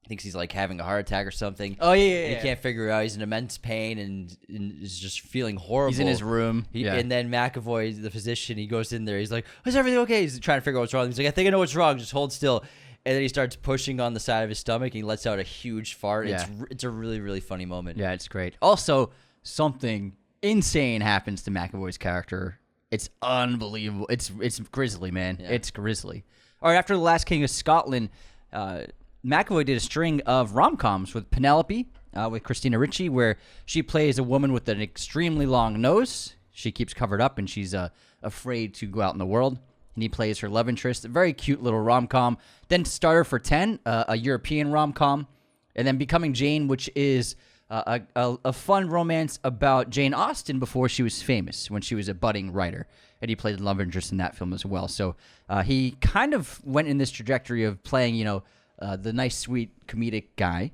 Thinks he's like having a heart attack or something. Oh yeah. And he can't figure it out. He's in immense pain and is just feeling horrible. He's in his room. And then McAvoy, the physician, he goes in there. He's like, "Is everything okay?" He's trying to figure out what's wrong. He's like, "I think I know what's wrong. Just hold still." And then he starts pushing on the side of his stomach. And he lets out a huge fart. Yeah. It's a really, really funny moment. Yeah, it's great. Also, something insane happens to McAvoy's character. It's unbelievable. It's grisly, man. Yeah. It's grisly. All right, after The Last King of Scotland, McAvoy did a string of rom-coms with Penelope, with Christina Ricci, where she plays a woman with an extremely long nose. She keeps covered up, and she's afraid to go out in the world. And he plays her love interest. A very cute little rom-com. Then Starter for 10, a European rom-com. And then Becoming Jane, which is a fun romance about Jane Austen before she was famous, when she was a budding writer. And he played love interest in that film as well. So he kind of went in this trajectory of playing, the nice, sweet, comedic guy.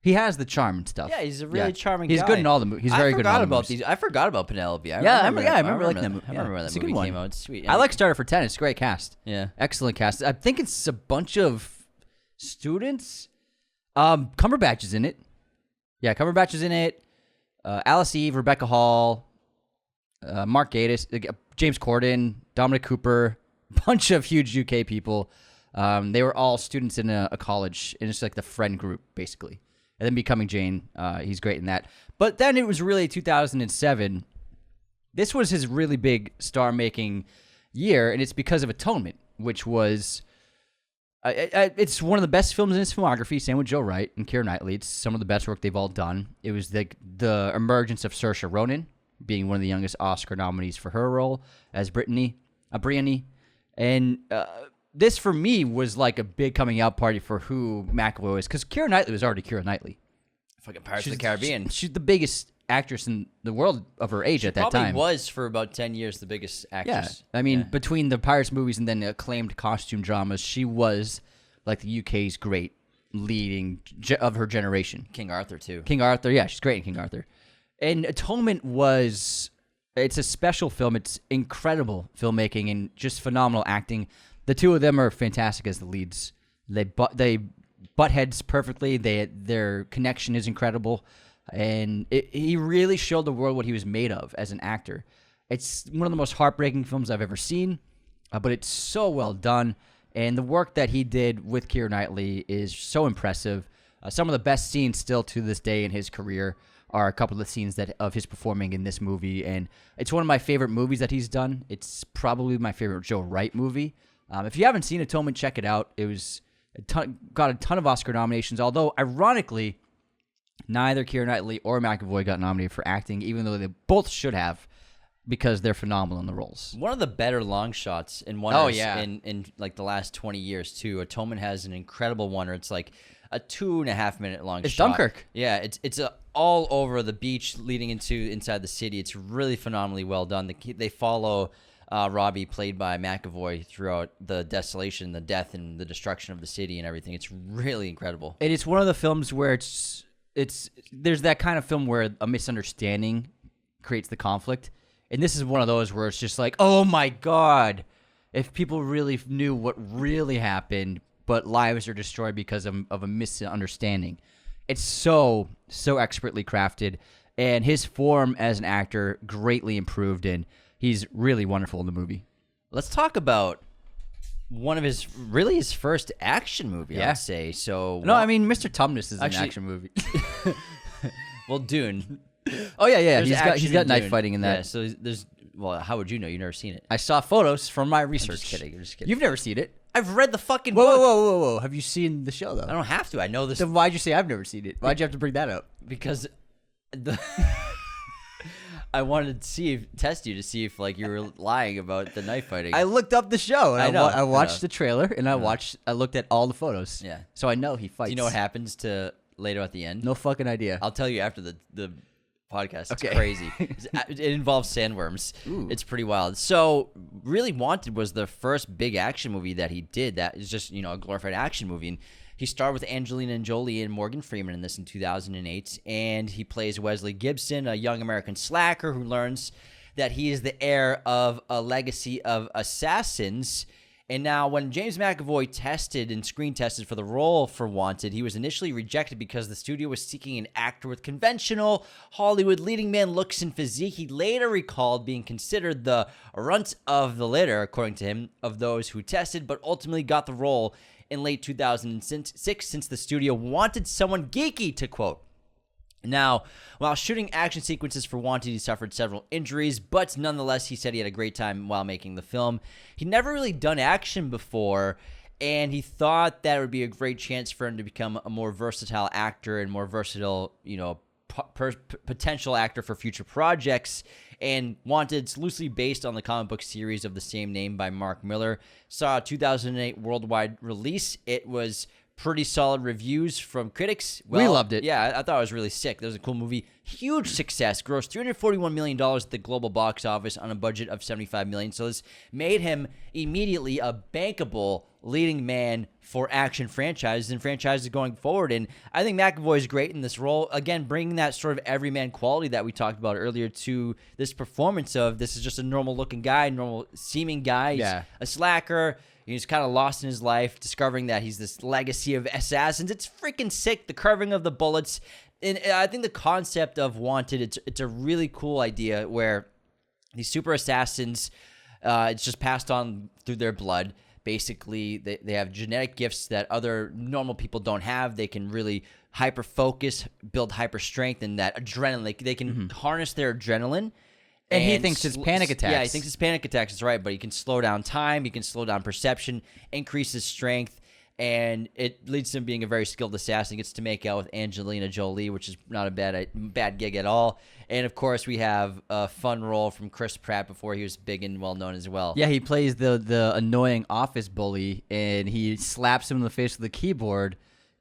He has the charm and stuff. Yeah, he's a really charming guy. He's good in all the movies. He's very good in all the movies. I forgot about Penelope. I remember liking that movie. I remember when that movie came out. It's sweet. I like Starter for 10. It's a great cast. Yeah. Excellent cast. I think it's a bunch of students. Cumberbatch is in it. Yeah, Cumberbatch is in it. Alice Eve, Rebecca Hall. Mark Gatiss, James Corden, Dominic Cooper, bunch of huge UK people. They were all students in a college, and it's like the friend group, basically. And then Becoming Jane, he's great in that. But then it was really 2007. This was his really big star-making year, and it's because of Atonement, which was... it's one of the best films in his filmography, same with Joe Wright and Keira Knightley. It's some of the best work they've all done. It was the emergence of Saoirse Ronan, being one of the youngest Oscar nominees for her role as Brittany. And this, for me, was like a big coming out party for who McAvoy was, because Keira Knightley was already Keira Knightley. Fucking Pirates of the Caribbean. She's the biggest actress in the world of her age at that time. Probably was, for about 10 years, the biggest actress. Yeah, I mean, between the Pirates movies and then the acclaimed costume dramas, she was like the UK's great leading of her generation. King Arthur, too. King Arthur, yeah, she's great in King Arthur. And Atonement it's a special film. It's incredible filmmaking and just phenomenal acting. The two of them are fantastic as the leads. They butt heads perfectly. Their connection is incredible. And he really showed the world what he was made of as an actor. It's one of the most heartbreaking films I've ever seen, but it's so well done. And the work that he did with Keira Knightley is so impressive. Some of the best scenes still to this day in his career are a couple of the scenes of his performing in this movie. And it's one of my favorite movies that he's done. It's probably my favorite Joe Wright movie. If you haven't seen Atonement, check it out. It was got a ton of Oscar nominations, although ironically, neither Keira Knightley or McAvoy got nominated for acting, even though they both should have, because they're phenomenal in the roles. One of the better long shots in wonders in like the last 20 years too. Atonement has an incredible wonder. It's like a 2.5 minute long shot. It's Dunkirk. Yeah, it's all over the beach leading inside the city. It's really phenomenally well done. They follow Robbie, played by McAvoy, throughout the desolation, the death, and the destruction of the city and everything. It's really incredible. And it's one of the films where there's that kind of film where a misunderstanding creates the conflict. And this is one of those where it's just like, oh my God, if people really knew what really happened, but lives are destroyed because of a misunderstanding. It's so expertly crafted, and his form as an actor greatly improved, and he's really wonderful in the movie. Let's talk about one of his first action movie, I'd say. So no, I mean, Mr. Tumnus is an action movie. Well, Dune. Oh yeah. He's got knife fighting in that. Yeah, so there's. Well, how would you know? You've never seen it. I saw photos from my research. I'm just kidding. You've never seen it. I've read the fucking book. Whoa. Have you seen the show, though? I don't have to. I know this. Then why'd you say I've never seen it? Why'd you have to bring that up? Because I wanted to test you to see if like you were lying about the knife fighting. I looked up the show. And I watched the trailer, and I looked at all the photos. Yeah. So I know he fights. Do you know what happens to later at the end? No fucking idea. I'll tell you after the podcast. It's okay. Crazy. It involves sandworms. Ooh. It's pretty wild. So, really, Wanted was the first big action movie that he did. That is just a glorified action movie. And he starred with Angelina Jolie and Morgan Freeman in this in 2008. And he plays Wesley Gibson, a young American slacker who learns that he is the heir of a legacy of assassins. And now, when James McAvoy tested and screen tested for the role for Wanted, he was initially rejected because the studio was seeking an actor with conventional Hollywood leading man looks and physique. He later recalled being considered the runt of the litter, according to him, of those who tested, but ultimately got the role in late 2006 since the studio wanted someone geeky, to quote. Now, while shooting action sequences for Wanted, he suffered several injuries, but nonetheless, he said he had a great time while making the film. He'd never really done action before, and he thought that it would be a great chance for him to become a more versatile actor and more versatile, potential actor for future projects. And Wanted's loosely based on the comic book series of the same name by Mark Millar. Saw a 2008 worldwide release. It was pretty solid reviews from critics. We loved it. Yeah, I thought it was really sick. That was a cool movie. Huge success. Grossed $341 million at the global box office on a budget of $75 million. So this made him immediately a bankable leading man for action franchises and franchises going forward. And I think McAvoy is great in this role. Again, bringing that sort of everyman quality that we talked about earlier to this performance of this is just a normal looking guy, normal seeming guy. He's a slacker. He's kind of lost in his life, discovering that he's this legacy of assassins. It's freaking sick, the curving of the bullets. And I think the concept of Wanted, it's a really cool idea where These super assassins, it's just passed on through their blood. Basically, they have genetic gifts that other normal people don't have. They can really hyper focus, build hyper strength, and that adrenaline. They can harness their adrenaline. And he thinks it's panic attacks. Yeah, he thinks it's panic attacks. That's right. But he can slow down time. He can slow down perception, increase his strength. And it leads to him being a very skilled assassin. He gets to make out with Angelina Jolie, which is not a bad gig at all. And, of course, we have a fun role from Chris Pratt before he was big and well-known as well. Yeah, he plays the annoying office bully, and he slaps him in the face with the keyboard,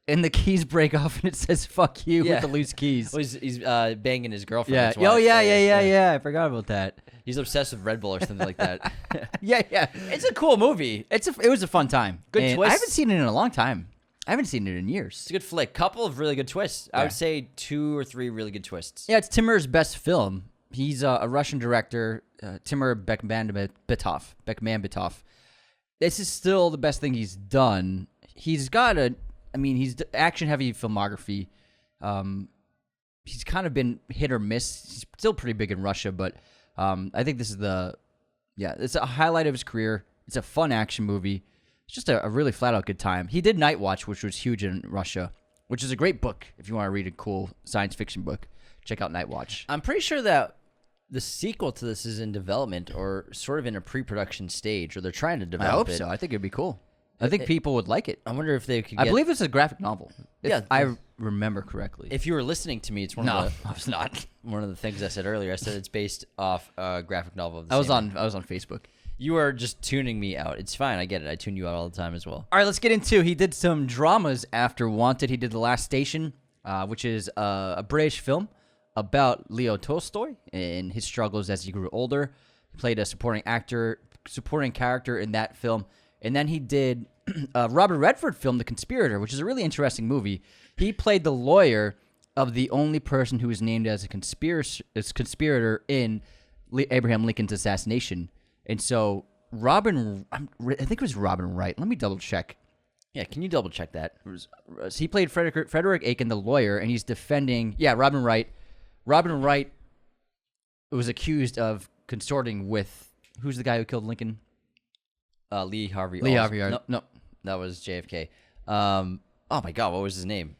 and the keys break off, and it says, fuck you, with the loose keys. Well, he's banging his girlfriend. Yeah. That's why. Oh, yeah. I forgot about that. He's obsessed with Red Bull or something like that. Yeah. It's a cool movie. It was a fun time. Good and twist. I haven't seen it in a long time. I haven't seen it in years. It's a good flick. Couple of really good twists. I would say 2 or 3 really good twists. Yeah, it's Timur's best film. He's a Russian director, Timur Bekmambetov. This is still the best thing he's done. He's got he's action-heavy filmography. He's kind of been hit or miss. He's still pretty big in Russia, but I think this is it's a highlight of his career. It's a fun action movie. It's just a really flat-out good time. He did Night Watch, which was huge in Russia, which is a great book if you want to read a cool science fiction book. Check out Night Watch. I'm pretty sure that the sequel to this is in development or sort of in a pre-production stage, or they're trying to develop I hope it. so. I think it'd be cool. I think people would like it. I wonder if they could I believe it's a graphic novel. Yeah. If I remember correctly. If you were listening to me, it's one No, of I was not. one of the things I said earlier. I said it's based off a graphic novel of the I was same name. on Facebook. You are just tuning me out. It's fine. I get it. I tune you out all the time as well. All right, let's get into. He did some dramas after Wanted. He did The Last Station, which is a British film about Leo Tolstoy and his struggles as he grew older. He played a supporting character in that film. And then he did a Robert Redford film, The Conspirator, which is a really interesting movie. He played the lawyer of the only person who was named as a conspirator in Abraham Lincoln's assassination. And so I think it was Robin Wright. Let me double check. Yeah, can you double check that? He played Frederick Aiken, the lawyer, and he's defending. Yeah, Robin Wright. Robin Wright was accused of consorting with who's the guy who killed Lincoln? Lee Harvey. Lee Harvey. No, that was JFK. Oh my God, what was his name?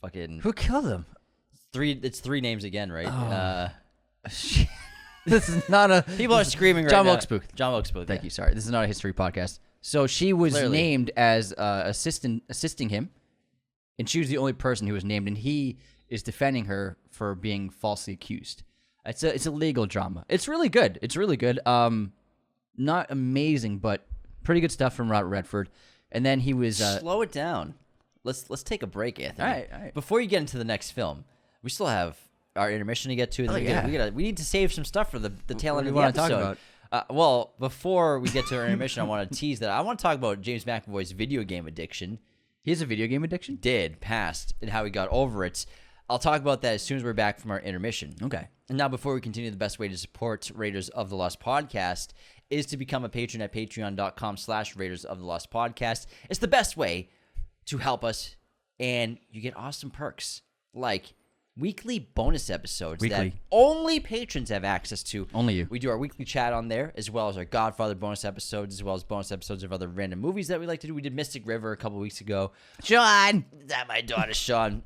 Fucking who killed him? It's 3 names again, right? Shit. This is not a. People are screaming right John now. Wilkes Booth. John Wilkes Booth. Thank you. Sorry, this is not a history podcast. So she was named as assisting him, and she was the only person who was named, and he is defending her for being falsely accused. It's a legal drama. It's really good. Not amazing, but pretty good stuff from Robert Redford. And then he was Slow it down. Let's take a break, Anthony. All right. Before you get into the next film, we still have our intermission to get to. We need to save some stuff for the tail end of the episode. Talk about? Well, before we get to our intermission, I want to tease that I want to talk about James McAvoy's video game addiction. He has a video game addiction? Passed, and how he got over it. I'll talk about that as soon as we're back from our intermission. Okay. And now, before we continue, the best way to support Raiders of the Lost Podcast is to become a patron at patreon.com/Raiders of the Lost Podcast. It's the best way to help us, and you get awesome perks like weekly bonus episodes that only patrons have access to. Only you. We do our weekly chat on there, as well as our Godfather bonus episodes, as well as bonus episodes of other random movies that we like to do. We did Mystic River a couple weeks ago. Sean! Is that my daughter, Sean?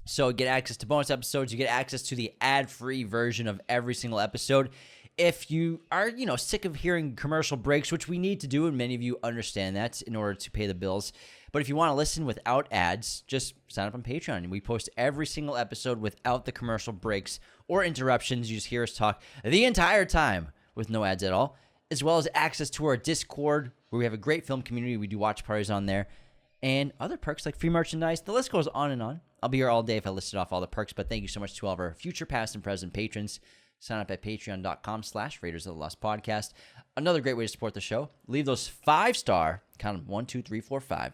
So you get access to bonus episodes. You get access to the ad-free version of every single episode. If you are, sick of hearing commercial breaks, which we need to do, and many of you understand that in order to pay the bills. But if you want to listen without ads, just sign up on Patreon. And we post every single episode without the commercial breaks or interruptions. You just hear us talk the entire time with no ads at all, as well as access to our Discord, where we have a great film community. We do watch parties on there, and other perks like free merchandise. The list goes on and on. I'll be here all day if I listed off all the perks, but thank you so much to all of our future, past, and present patrons. Sign up at patreon.com/Raiders of the Lost Podcast. Another great way to support the show. Leave those 5-star, count them, 1, 2, 3, 4, 5,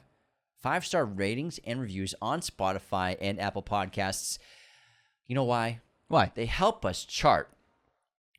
5-star ratings and reviews on Spotify and Apple Podcasts. You know why? Why? They help us chart.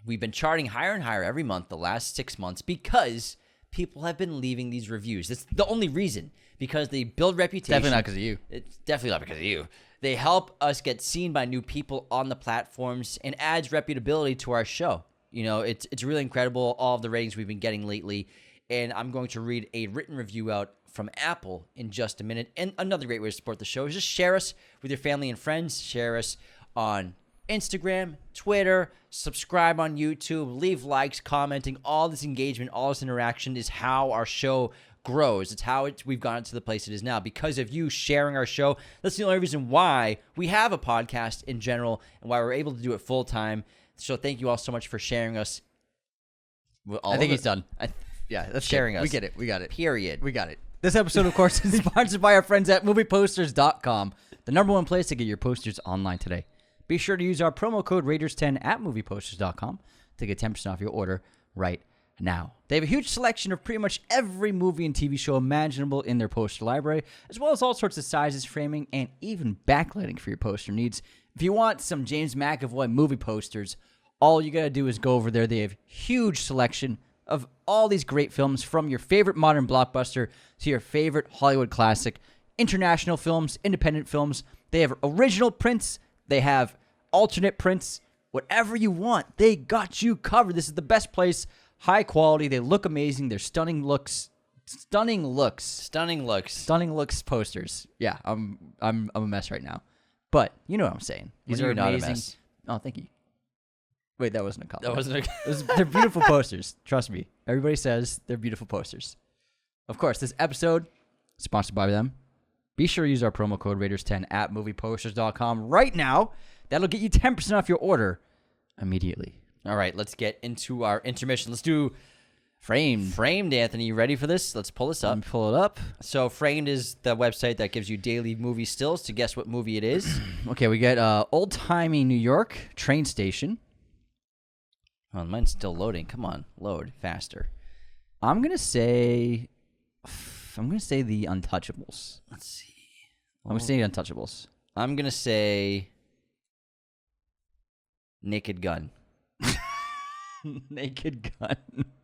We've been charting higher and higher every month the last 6 months because people have been leaving these reviews. That's the only reason, because they build reputation. Definitely not because of you. It's definitely not because of you. They help us get seen by new people on the platforms and adds reputability to our show. It's really incredible, all of the ratings we've been getting lately. And I'm going to read a written review out from Apple in just a minute. And another great way to support the show is just share us with your family and friends. Share us on Instagram, Twitter, subscribe on YouTube, leave likes, commenting. All this engagement, all this interaction is how our show grows. It's how we've gotten to the place it is now. Because of you sharing our show, that's the only reason why we have a podcast in general and why we're able to do it full time. So thank you all so much for sharing us. I think he's done. Yeah, that's sharing us. We get it. We got it. Period. We got it. This episode, of course, is sponsored by our friends at movieposters.com, the #1 place to get your posters online today. Be sure to use our promo code Raiders10 at movieposters.com to get 10% off your order right now. They have a huge selection of pretty much every movie and TV show imaginable in their poster library, as well as all sorts of sizes, framing, and even backlighting for your poster needs. If you want some James McAvoy movie posters, all you gotta do is go over there. They have huge selection of all these great films, from your favorite modern blockbuster to your favorite Hollywood classic, international films, independent films. They have original prints. They have alternate prints. Whatever you want, they got you covered. This is the best place. High quality. They look amazing. They're stunning looks posters. Yeah, I'm a mess right now, but you know what I'm saying. These are not amazing. a mess. Oh, thank you. Wait, that wasn't a compliment. That wasn't a They're beautiful posters. Trust me. Everybody says they're beautiful posters. Of course, this episode sponsored by them. Be sure to use our promo code Raiders10 at movieposters.com right now. That'll get you 10% off your order immediately. All right, let's get into our intermission. Let's do Framed. Anthony. You ready for this? Let's pull this up. Pull it up. So Framed is the website that gives you daily movie stills to guess what movie it is. Okay, we get old-timey New York train station. Oh, mine's still loading. Come on, load faster. I'm gonna say the Untouchables. Let's see. I'm gonna say Untouchables. I'm gonna say Naked Gun. Naked Gun.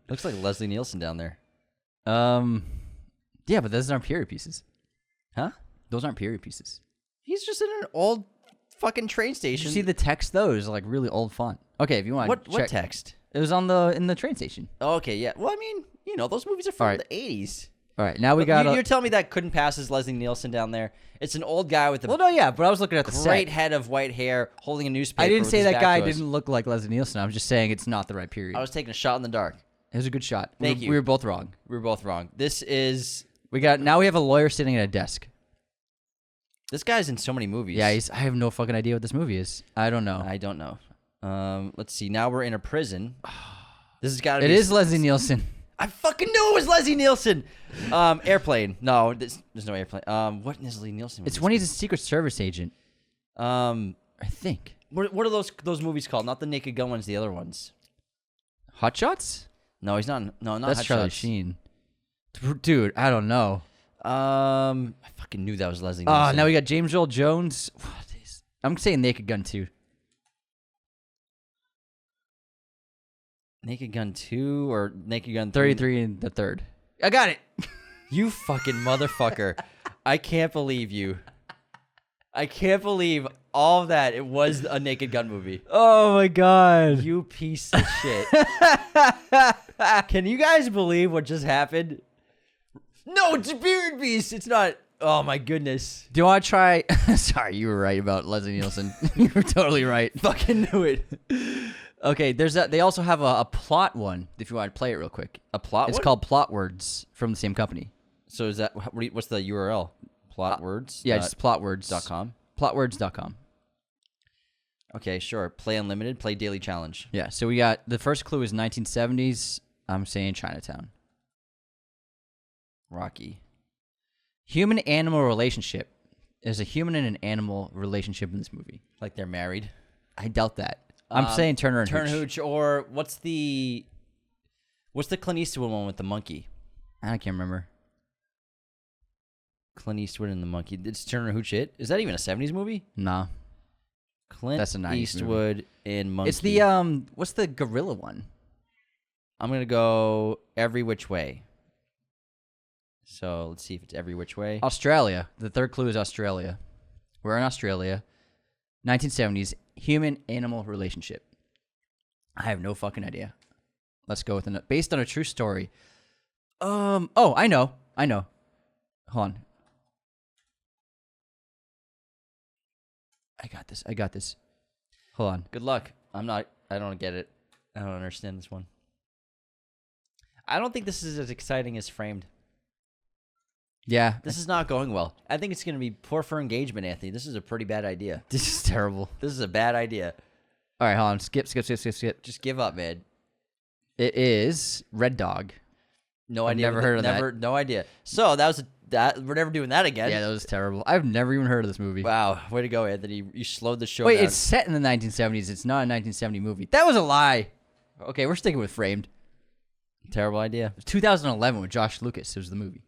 Looks like Leslie Nielsen down there. Yeah, but those aren't period pieces. Huh? Those aren't period pieces. He's just in an old fucking train Did station. you see the text though? It was like really old font. Okay, if you want what text? It was in the train station. Oh, okay, yeah. Well, I mean, those movies are from All right. the 80s. All right, now we got. You're telling me that couldn't pass as Leslie Nielsen down there? It's an old guy with a Well, no, yeah, but I was looking at the great set. head of white hair, holding a newspaper. I didn't with say his that back guy to us. didn't look like Leslie Nielsen. I was just saying it's not the right period. I was taking a shot in the dark. It was a good shot. Thank you. We were both wrong. We were both wrong. This we Now we have a lawyer sitting at a desk. This guy's in so many movies. Yeah, I have no fucking idea what this movie is. I don't know. I don't know. Let's see. Now we're in a prison. This has got to be. It is Leslie Nielsen. I fucking knew it was Leslie Nielsen. Airplane. No, there's no airplane. What Leslie Nielsen? It's when he's a Secret Service agent. I think. What are those movies called? Not the Naked Gun ones. The other ones. Hot Shots? No, he's not. No, not That's Hot Charlie Shots. Sheen. Dude, I don't know. I fucking knew that was Leslie Nielsen. Now we got James Earl Jones. I'm saying Naked Gun 2. Naked Gun 2 or Naked Gun 3? 33 and the third. I got it. You fucking motherfucker. I can't believe you. I can't believe all of that. It was a Naked Gun movie. Oh my god. You piece of shit. Can you guys believe what just happened? No, it's a Period Beast. It's not. Oh my goodness. Do you want to try? Sorry, you were right about Leslie Nielsen. You were totally right. Fucking knew it. Okay, they also have a plot one, if you want to play it real quick. A plot It's one? called Plot Words from the same company. So is that, what's the URL? Plot words? Yeah, just plotwords.com. Plotwords.com. Okay, sure. Play Unlimited, play Daily Challenge. Yeah, so we got, the first clue is 1970s. I'm saying Chinatown. Rocky. Human-animal relationship. There's a human and an animal relationship in this movie. Like they're married? I doubt that. I'm saying Turner and Hooch. Or what's the Clint Eastwood one with the monkey? I can't remember. Clint Eastwood and the monkey. It's Turner and Hooch it? Is that even a 70s movie? Nah. That's a 90s Eastwood movie. and monkey. It's the, what's the gorilla one? I'm going to go Every Which Way. So let's see if it's Every Which Way. Australia. The third clue is Australia. We're in Australia. 1970s. Human-animal relationship. I have no fucking idea. Let's go with based on a true story. Oh, I know. Hold on. I got this. Hold on. Good luck. I don't get it. I don't understand this one. I don't think this is as exciting as Framed. Yeah. This is not going well. I think it's going to be poor for engagement, Anthony. This is a pretty bad idea. This is terrible. This is a bad idea. All right, hold on. Skip. Just give up, man. It is Red Dog. No I've idea. never heard of that. No idea. So we're never doing that again. Yeah, that was terrible. I've never even heard of this movie. Wow. Way to go, Anthony. You slowed the show Wait, down. it's set in the 1970s. It's not a 1970 movie. That was a lie. Okay, we're sticking with Framed. Terrible idea. It was 2011 with Josh Lucas. It was the movie.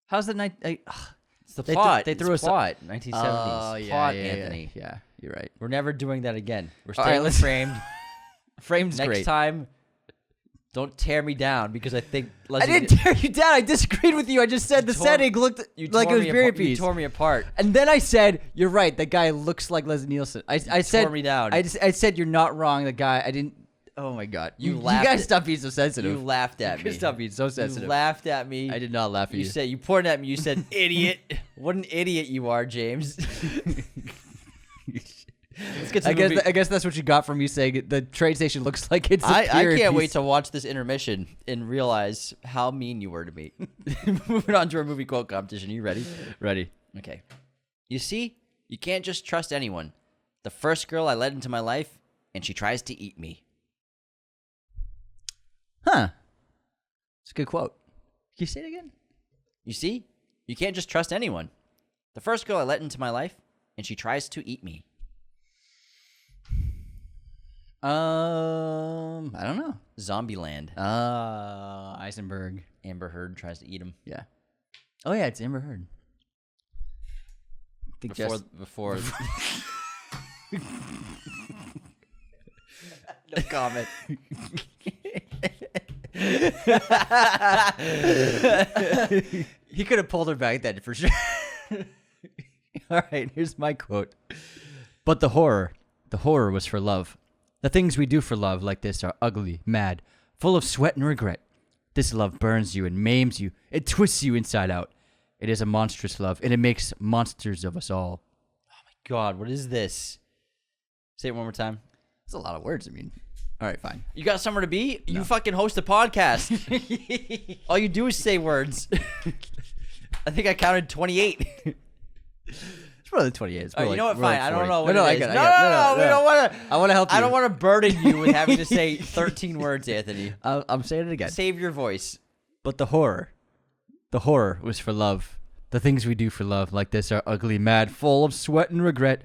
How's the night? It's the plot. They threw us plot. 1970s. Oh, plot, yeah, Anthony. Yeah, you're right. We're never doing that again. We're All right, staying with let's- Framed. Framed's Next great. time, don't tear me down because I think I didn't tear you down. I disagreed with you. I just said the setting looked like it was period You piece. tore me apart. And then I said, "You're right. That guy looks like Leslie Nielsen." I said, tore me down. I said, "You're not wrong." The guy. I didn't. Oh my god. You You laughed guys at- stop being so sensitive. You laughed at me. Stop being so sensitive. You laughed at me. I did not laugh at you. You pointed at me. You said, "Idiot." What an idiot you are, James. Let's get to the movie. I guess that's what you got from me saying the train station looks like it's. I can't wait to watch this intermission and realize how mean you were to me. Moving on to our movie quote competition. Are you ready? Ready. Okay. You see, you can't just trust anyone. The first girl I let into my life, and she tries to eat me. Huh. It's a good quote. Can you say it again? You see, you can't just trust anyone. The first girl I let into my life, and she tries to eat me. I don't know. Zombieland. Eisenberg. Amber Heard tries to eat him. Yeah. Oh yeah, it's Amber Heard. I think Before. No comment. He could have pulled her back then for sure. All right, here's my quote. But the horror was for love. The things we do for love like this are ugly, mad, full of sweat and regret. This love burns you and maims you. It twists you inside out. It is a monstrous love, and it makes monsters of us all. God, what is this? Say it one more time. That's a lot of words. I mean, all right, fine. You got somewhere to be? You fucking host a podcast. All you do is say words. I think I counted 28. It's more than 28. It's more You like, know what? more Fine. like I don't 40. know what no, it I is. got it. No, we don't want to. I want to help you. I don't want to burden you with having to say 13 words, Anthony. I'm saying it again. Save your voice. But the horror was for love. The things we do for love like this are ugly, mad, full of sweat and regret.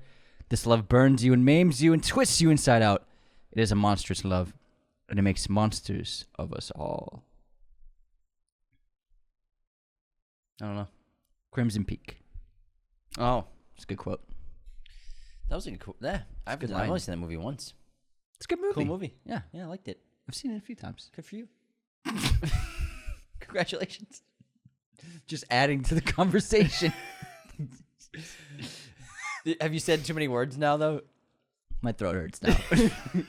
This love burns you and maims you and twists you inside out. It is a monstrous love, and it makes monsters of us all. I don't know. Crimson Peak. Oh, It's a good quote. that was a good. Yeah, I've line. only seen that movie once. It's a good movie. Cool movie. Yeah, Yeah, I liked it. I've seen it a few times. Good for you. Congratulations. Just adding to the conversation. Have you said too many words now, though? My throat hurts now.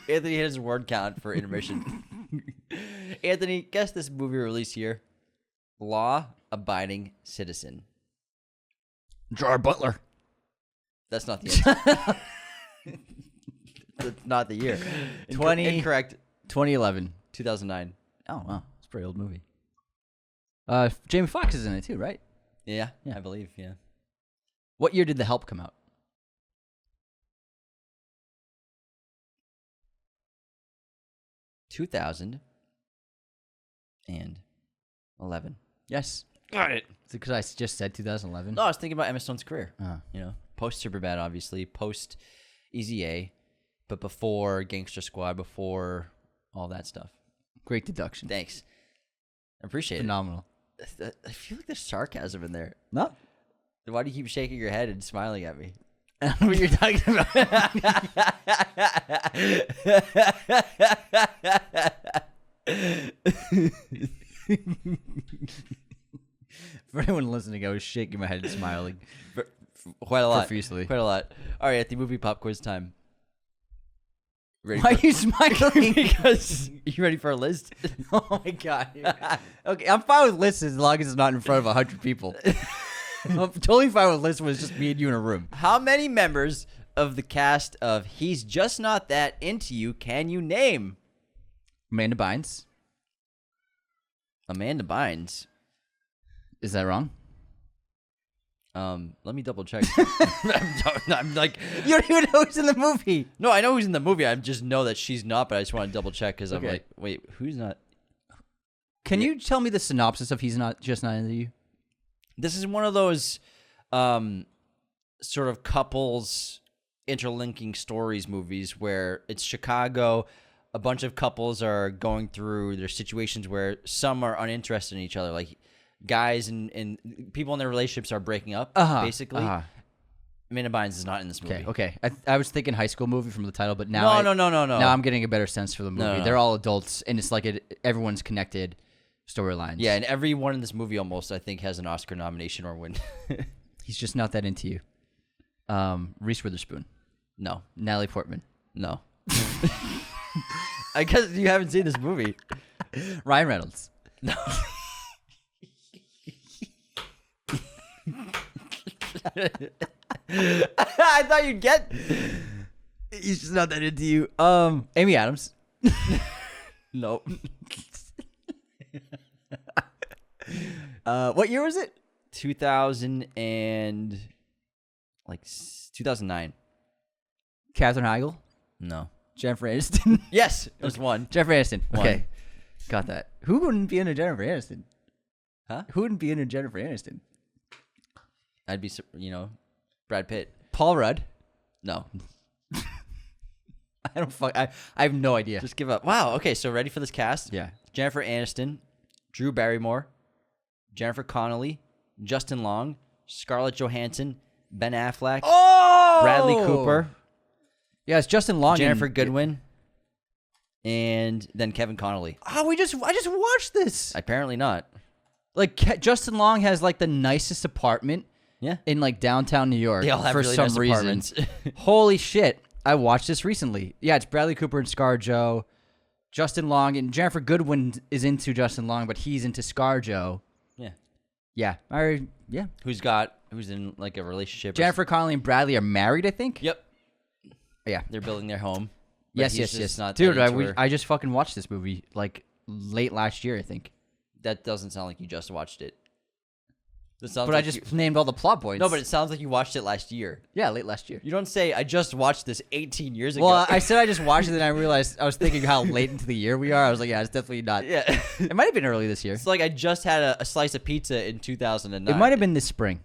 Anthony hit his word count for intermission. Anthony, guess this movie release year. Law-abiding citizen. Gerard Butler. That's not the answer. That's not the year. 20 Incorrect. 2011. 2009. Oh, wow. It's a pretty old movie. Jamie Foxx is in it too, right? Yeah, I believe, yeah. What year did The Help come out? 2011. Yes. Got it. Is it because I just said 2011? No, I was thinking about Emma Stone's career. Oh. You know, post Superbad, obviously, post Easy A, but before Gangster Squad, before all that stuff. Great deduction. Thanks. I appreciate Phenomenal. it. I feel like there's sarcasm in there. No. Why do you keep shaking your head and smiling at me? I don't know what you're talking about. For anyone listening, I was shaking my head and smiling. Quite a lot. Profusely. Quite a lot. All right, at the movie pop quiz time. Why are you smiling? Because you ready for a list? Oh my god. Okay, I'm fine with lists as long as it's not in front of 100 people. I'm totally fine with lists when it's just me and you in a room. How many members of the cast of He's Just Not That Into You can you name? Amanda Bynes. Amanda Bynes. Is that wrong? Let me double check. I'm like, You don't even know who's in the movie. no, I know who's in the movie. I just know that she's not, but I just want to double check because I'm Okay. like, wait, who's not? Can you tell me the synopsis of He's Not Just Not Into You? This is one of those sort of couples interlinking stories movies where it's Chicago. A bunch of couples are going through their situations where some are uninterested in each other. Like guys and people in their relationships are breaking up, basically. Amanda Bynes is not in this movie. Okay. I was thinking high school movie from the title, but now No. Now I'm getting a better sense for the movie. No. They're all adults, and it's like everyone's connected storylines. Yeah, and everyone in this movie almost, I think, has an Oscar nomination or win. He's Just Not That Into You. Reese Witherspoon. No. Natalie Portman. No. I guess you haven't seen this movie. Ryan Reynolds. No. I thought you'd get. He's Just Not That Into You. Amy Adams. Nope. What year was it? 2009. Katherine Heigl. No. Jennifer Aniston. Yes, it was one. Jennifer Aniston. One. Okay. Got that. Who wouldn't be into Jennifer Aniston? Huh? Who wouldn't be into Jennifer Aniston? I'd be, Brad Pitt. Paul Rudd. No. I have no idea. Just give up. Wow. Okay, so ready for this cast? Yeah. Jennifer Aniston, Drew Barrymore, Jennifer Connelly, Justin Long, Scarlett Johansson, Ben Affleck, Oh! Bradley Cooper, Yeah, it's Justin Long. Jennifer Goodwin, and then Kevin Connolly. Oh, I just watched this. Apparently not. Like Justin Long has like the nicest apartment Yeah. in like downtown New York They all have for really some nice reason. apartments. Holy shit. I watched this recently. Yeah, it's Bradley Cooper and ScarJo. Justin Long and Jennifer Goodwin is into Justin Long, but he's into ScarJo. Yeah. Yeah. Yeah. Who's in like a relationship? Jennifer Connelly and Bradley are married, I think. Yep. Yeah. They're building their home. But Yes, he's yes, just yes. Not Dude, that into her. I just fucking watched this movie like late last year, I think. That doesn't sound like you just watched it. That sounds But like I just named all the plot points. No, but it sounds like you watched it last year. Yeah, late last year. You don't say, I just watched this 18 years ago. Well, I said I just watched it, and I realized I was thinking how late into the year we are. I was like, yeah, it's definitely not. Yeah. It might have been early this year. It's like I just had a slice of pizza in 2009. It might have been this spring.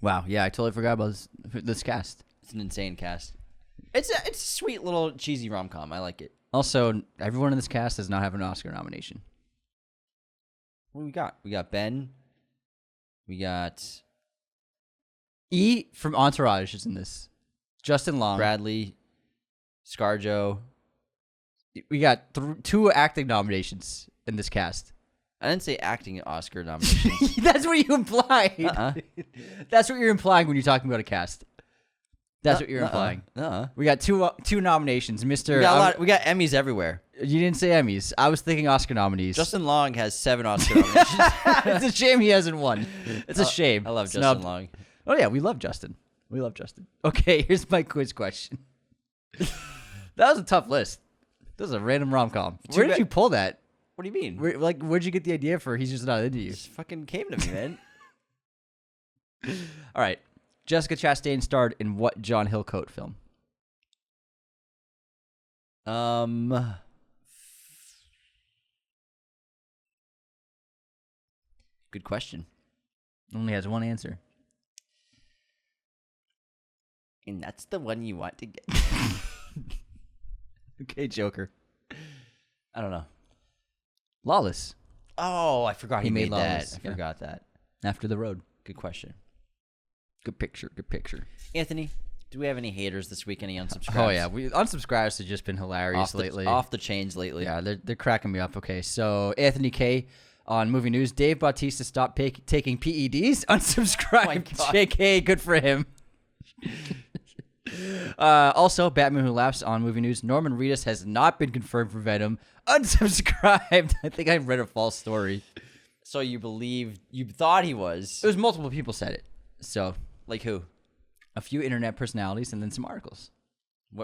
Wow. Yeah, I totally forgot about this cast. It's an insane cast. It's a sweet little cheesy rom-com. I like it. Also, everyone in this cast does not have an Oscar nomination. What do we got? We got Ben. We got E from Entourage is in this. Justin Long. Bradley, ScarJo. We got 2 acting nominations in this cast. I didn't say acting Oscar nominations. That's what you implied. That's what you're implying when you're talking about a cast. That's what you're implying. We got two nominations, Mr. We got Emmys everywhere. You didn't say Emmys. I was thinking Oscar nominees. Justin Long has 7 Oscar nominations. It's a shame he hasn't won. It's a shame. I love Snubbed. Justin Long. Oh yeah, we love Justin. Okay, here's my quiz question. That was a tough list. That was a random rom-com. Where did you pull that? What do you mean? Where'd you get the idea for He's Just Not Into You? It just fucking came to me, man. All right. Jessica Chastain starred in what John Hillcoat film? Good question. Only has one answer. And that's the one you want to get. Okay, Joker. I don't know. Lawless. Oh, I forgot he made Lawless. that. I Yeah. forgot that. After the Road. Good question. Good picture. Anthony, do we have any haters this week? Any unsubscribes? Oh yeah, unsubscribes have just been hilarious lately. Off the chains lately. Yeah, they're cracking me up. Okay, so Anthony K on Movie News: Dave Bautista stopped taking PEDs. Unsubscribed. Oh my God. JK, good for him. Also, Batman Who Laughs on movie news. Norman Reedus has not been confirmed for Venom. Unsubscribed. I think I read a false story. So you thought he was. It was multiple people said it. So, Like who? a few internet personalities and then some articles.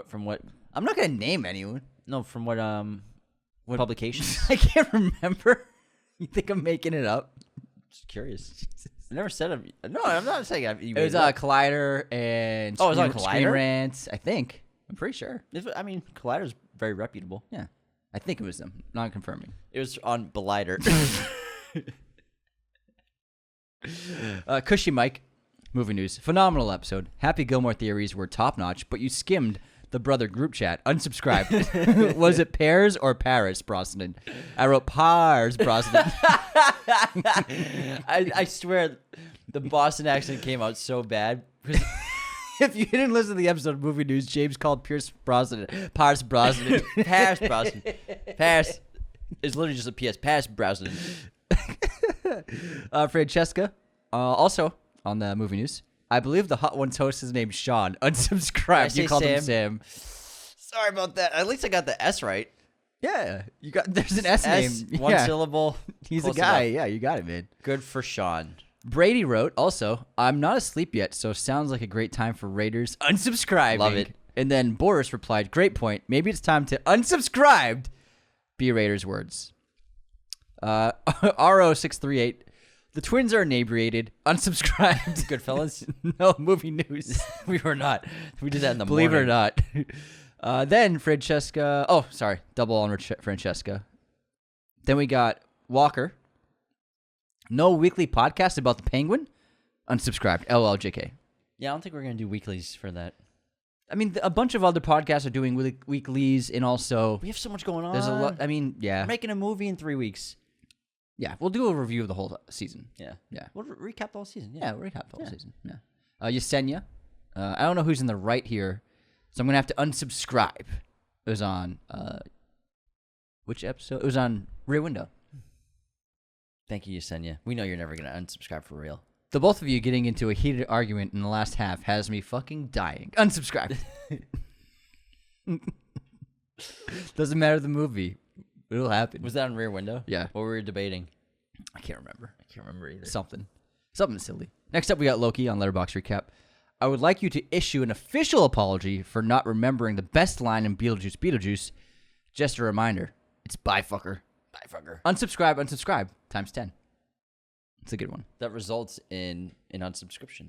From what? I'm not going to name anyone. No, from what publications? I can't remember. You think I'm making it up? Just curious. I never said it. No, I'm not saying you It was Collider and Oh, it was on Screen Collider? Rant, I think. I'm pretty sure. Collider's very reputable. Yeah. I think it was them. Not confirming. It was on Bellider. Cushy Mike, movie news. Phenomenal episode. Happy Gilmore theories were top notch, but you skimmed the brother group chat. Unsubscribed. Was it Pears or Paris, Brosnan? I wrote Pars, Brosnan. I swear, the Boston accent came out so bad. If you didn't listen to the episode of movie news, James called Pierce Brosnan Pars Brosnan. Paris Brosnan. Paris is literally just a PS. Paris Brosnan. Francesca, also on the movie news. I believe the Hot Ones host is named Sean. Unsubscribed. You called him Sam. Sorry about that. At least I got the S right. Yeah, you got. There's an S name. One syllable. He's Close a guy. enough. Yeah, you got it, man. Good for Sean. Brady wrote also, I'm not asleep yet, so sounds like a great time for Raiders. Unsubscribing. Love it. And then Boris replied, great point. Maybe it's time to unsubscribe. Be Raiders words. RO638. The twins are inebriated. Unsubscribed. Goodfellas? No, movie news. We were not. We did that in the Believe morning. it or not. Then Francesca. Oh, sorry. Double on Francesca. Then we got Walker. No weekly podcast about the Penguin. Unsubscribed. LLJK. Yeah, I don't think we're going to do weeklies for that. I mean, a bunch of other podcasts are doing weeklies, and also We have so much going on. there's a lot. I mean, yeah, We're making a movie in 3 weeks. yeah. We'll do a review of the whole season. Yeah. Yeah, We'll recap the whole season. yeah. We'll recap the whole season. Yeah. Yesenia. I don't know who's in the right here, so I'm gonna have to unsubscribe. It was on which episode? It was on Rear Window. Thank you, Yesenia. We know you're never going to unsubscribe for real. The both of you getting into a heated argument in the last half has me fucking dying. Unsubscribe. Doesn't matter the movie. It'll happen. Was that on Rear Window? Yeah. What were we debating? I can't remember. I can't remember either. Something silly. Next up, we got Loki on Letterboxd Recap. I would like you to issue an official apology for not remembering the best line in Beetlejuice. Just a reminder, it's bye fucker. Bye, fucker. Unsubscribe times 10. It's a good one. That results in an unsubscription.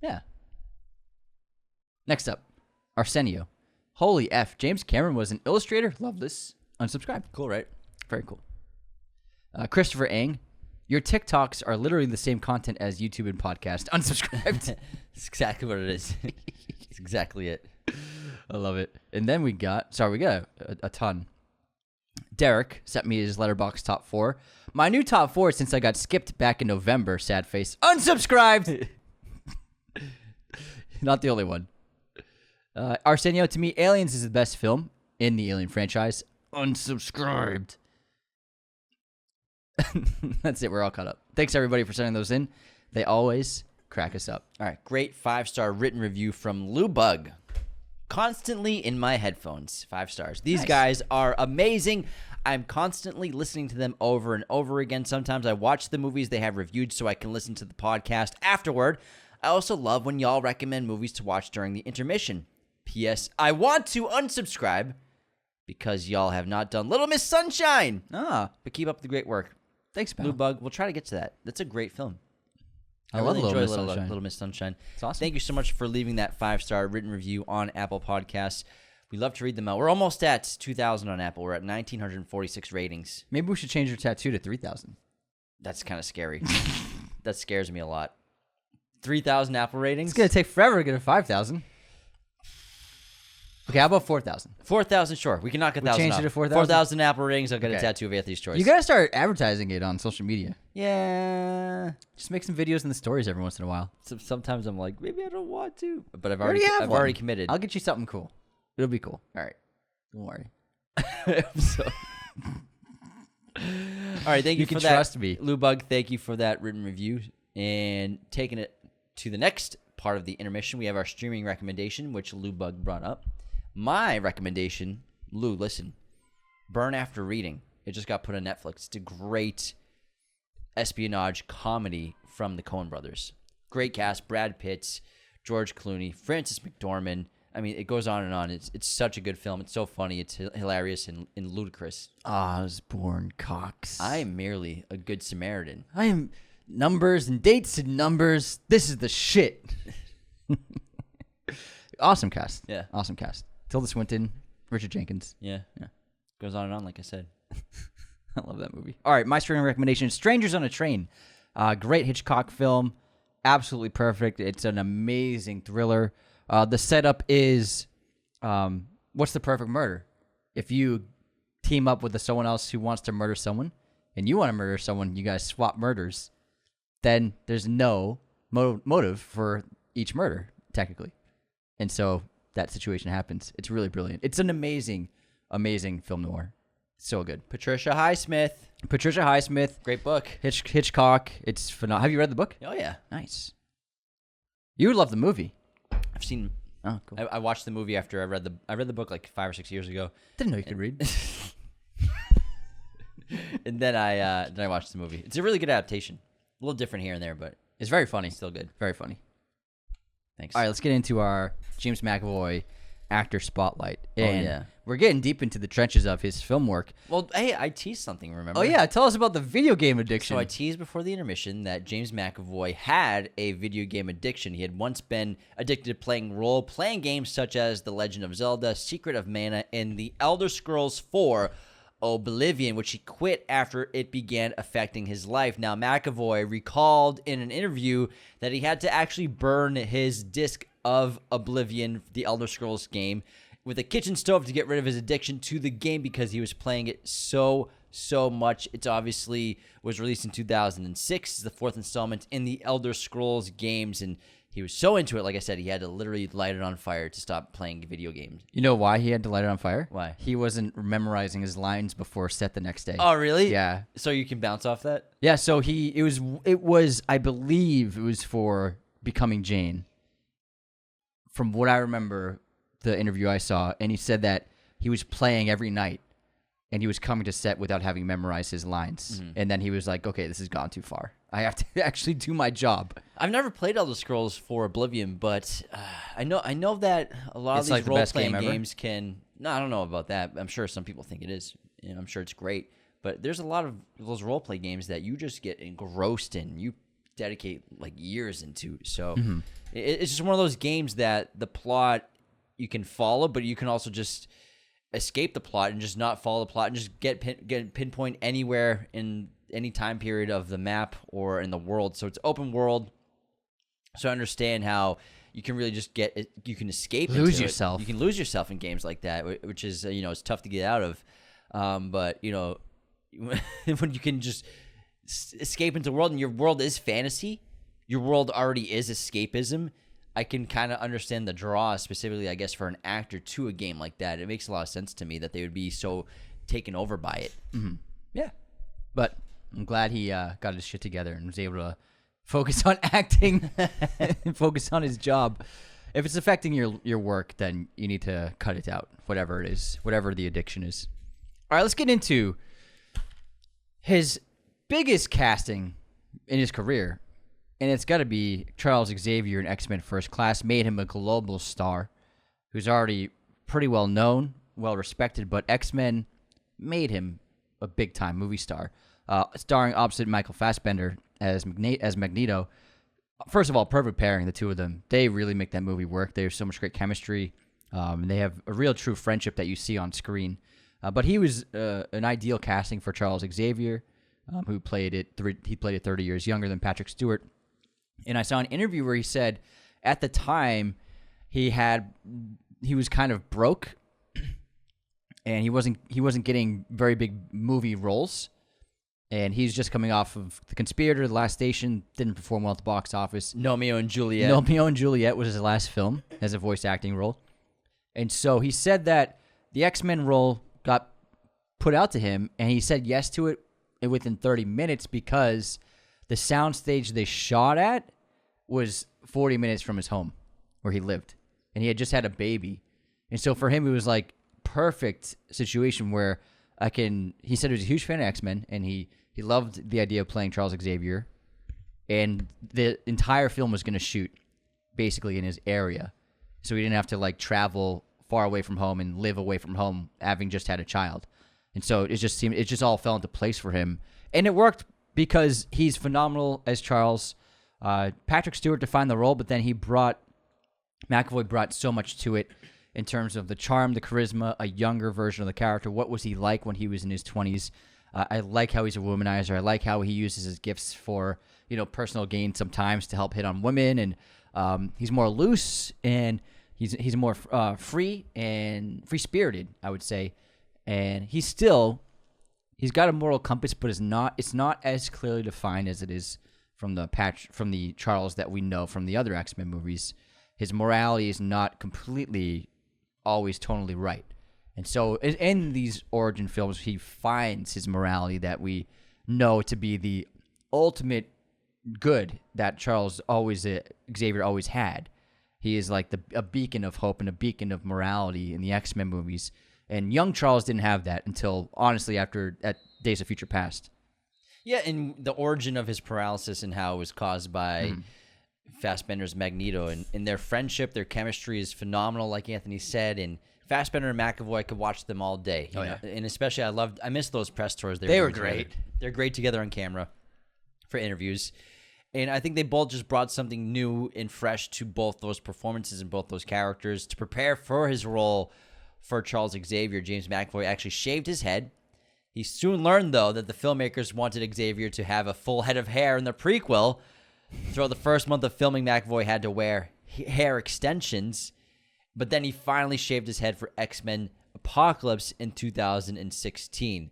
Yeah. Next up, Arsenio. Holy F, James Cameron was an illustrator. Love this. Unsubscribe. Cool, right? Very cool. Christopher Ang. Your TikToks are literally the same content as YouTube and podcast. Unsubscribed. That's exactly what it is. That's exactly it. I love it. And then we got a ton. Derek sent me his Letterboxd top 4. My new top 4 since I got skipped back in November. Sad face. Unsubscribed. Not the only one. Arsenio, to me, Aliens is the best film in the Alien franchise. Unsubscribed. That's it. We're all caught up. Thanks, everybody, for sending those in. They always crack us up. All right. Great 5-star written review from Lou Bug. Constantly in my headphones. 5 stars. These Nice. guys are amazing. I'm constantly listening to them over and over again. Sometimes I watch the movies they have reviewed so I can listen to the podcast afterward. I also love when y'all recommend movies to watch during the intermission. P.S. I want to unsubscribe because y'all have not done Little Miss Sunshine. But keep up the great work. Thanks, pal. Blue Bug, we'll try to get to that. That's a great film. I love really Little enjoy Miss Sunshine. Little Miss Sunshine. It's awesome. Thank you so much for leaving that 5-star written review on Apple Podcasts. We love to read them out. We're almost at 2,000 on Apple. We're at 1,946 ratings. Maybe we should change your tattoo to 3,000. That's kind of scary. That scares me a lot. 3,000 Apple ratings? It's going to take forever to get to 5,000. Okay, how about 4,000? 4,000, sure. We can knock 1,000 change it off. to 4,000? 4,000 Apple ratings. I'll get a Okay. tattoo of Anthony's choice. You got to start advertising it on social media. Yeah. Just make some videos in the stories every once in a while. Sometimes I'm like, maybe I don't want to. But I've You already have I've one. already committed. I'll get you something cool. It'll be cool. All right. Don't worry. All right, thank you, You for can that. trust me. Lou Bug, thank you for that written review and taking it to the next part of the intermission, we have our streaming recommendation, which Lou Bug brought up. My recommendation, Lou, listen, Burn After Reading. It just got put on Netflix. It's a great espionage comedy from the Coen brothers. Great cast: Brad Pitt, George Clooney, Frances McDormand. I mean, it goes on and on. It's such a good film. It's so funny. It's hilarious and ludicrous. Osborne Cox. I am merely a good Samaritan. I am numbers and dates and numbers. This is the shit. Awesome cast. Yeah. Awesome cast. Tilda Swinton, Richard Jenkins. Yeah. Goes on and on, like I said. I love that movie. All right, my streaming recommendation, Strangers on a Train. Great Hitchcock film. Absolutely perfect. It's an amazing thriller. The setup is, what's the perfect murder? If you team up with someone else who wants to murder someone, and you want to murder someone, you guys swap murders, then there's no motive for each murder, technically. And so that situation happens. It's really brilliant. It's an amazing, amazing film noir. So good. Patricia Highsmith. Great book. Hitchcock. It's phenomenal. Have you read the book? Oh, yeah. Nice. You would love the movie. I've seen... Oh, cool. I watched the movie after I read the book like 5 or 6 years ago. Didn't know you could read. And then I watched the movie. It's a really good adaptation. A little different here and there, but It's very funny. still good. Very funny. Thanks. All right, let's get into our James McAvoy actor spotlight. And yeah. we're getting deep into the trenches of his film work. Well, hey, I teased something, remember? Oh, yeah. Tell us about the video game addiction. So I teased before the intermission that James McAvoy had a video game addiction. He had once been addicted to playing role-playing games such as The Legend of Zelda, Secret of Mana, and The Elder Scrolls IV Oblivion, which he quit after it began affecting his life. Now, McAvoy recalled in an interview that he had to actually burn his disc of Oblivion, the Elder Scrolls game, with a kitchen stove to get rid of his addiction to the game because he was playing it so much. It obviously was released in 2006. It's the 4th installment in the Elder Scrolls games, and he was so into it, like I said, he had to literally light it on fire to stop playing video games. You know why he had to light it on fire? Why? He wasn't memorizing his lines before set the next day. Oh, really? Yeah. So you can bounce off that? Yeah, so it was I believe it was for Becoming Jane. From what I remember, the interview I saw, and he said that he was playing every night and he was coming to set without having memorized his lines. Mm-hmm. And then he was like, okay, this has gone too far. I have to actually do my job. I've never played Elder Scrolls for Oblivion, but I know that a lot of these role-playing games can... No, I don't know about that. I'm sure some people think it is. You know, I'm sure it's great. But there's a lot of those role-play games that you just get engrossed in. You dedicate like years into. So it's just one of those games that the plot you can follow, but you can also just escape the plot and just not follow the plot and just get pinpoint anywhere in any time period of the map or in the world. So it's open world. So I understand how you can really just you can escape, lose yourself. You can lose yourself in games like that, which is it's tough to get out of. But when you can just escape into the world and your world is fantasy, your world already is escapism. I can kind of understand the draw, specifically, I guess, for an actor to a game like that. It makes a lot of sense to me that they would be so taken over by it. Mm-hmm. Yeah. But I'm glad he got his shit together and was able to focus on acting and focus on his job. If it's affecting your work, then you need to cut it out, whatever it is, whatever the addiction is. All right, let's get into his biggest casting in his career. And it's got to be Charles Xavier in X-Men First Class. Made him a global star who's already pretty well known, well respected, but X-Men made him a big-time movie star. Starring opposite Michael Fassbender as Magneto. First of all, perfect pairing, the two of them. They really make that movie work. There's so much great chemistry. And they have a real true friendship that you see on screen. But he was an ideal casting for Charles Xavier, who played it. He played it 30 years younger than Patrick Stewart. And I saw an interview where he said at the time he was kind of broke and he wasn't getting very big movie roles. And he's just coming off of The Conspirator, The Last Station, didn't perform well at the box office. Romeo and Juliet. Romeo and Juliet was his last film as a voice acting role. And so he said that the X-Men role got put out to him and he said yes to it within 30 minutes because the soundstage they shot at was 40 minutes from his home where he lived, and he had just had a baby. And so for him, it was like perfect situation where he said he was a huge fan of X-Men, and he loved the idea of playing Charles Xavier, and the entire film was going to shoot basically in his area. So he didn't have to like travel far away from home and live away from home, having just had a child. And so it just all fell into place for him. And it worked because he's phenomenal as Charles. Patrick Stewart defined the role, but then McAvoy brought so much to it in terms of the charm, the charisma, a younger version of the character. What was he like when he was in his 20s? I like how he's a womanizer. I like how he uses his gifts for, personal gain sometimes to help hit on women. And he's more loose, and he's more free and free-spirited, I would say. And he's got a moral compass, but it's not as clearly defined as it is from the Charles that we know from the other X-Men movies. His morality is not completely always tonally right. And so in these origin films, he finds his morality that we know to be the ultimate good that Xavier always had. He is like a beacon of hope and a beacon of morality in the X-Men movies. And young Charles didn't have that until, honestly, after at Days of Future Past. Yeah, and the origin of his paralysis and how it was caused by Fassbender's Magneto. And their friendship, their chemistry is phenomenal, like Anthony said. And Fassbender and McAvoy, I could watch them all day. You know? And especially, I missed those press tours. They were great. They're great together on camera for interviews. And I think they both just brought something new and fresh to both those performances and both those characters. To prepare for his role for Charles Xavier, James McAvoy actually shaved his head. He soon learned, though, that the filmmakers wanted Xavier to have a full head of hair in the prequel. Throughout the first month of filming, McAvoy had to wear hair extensions. But then he finally shaved his head for X-Men Apocalypse in 2016.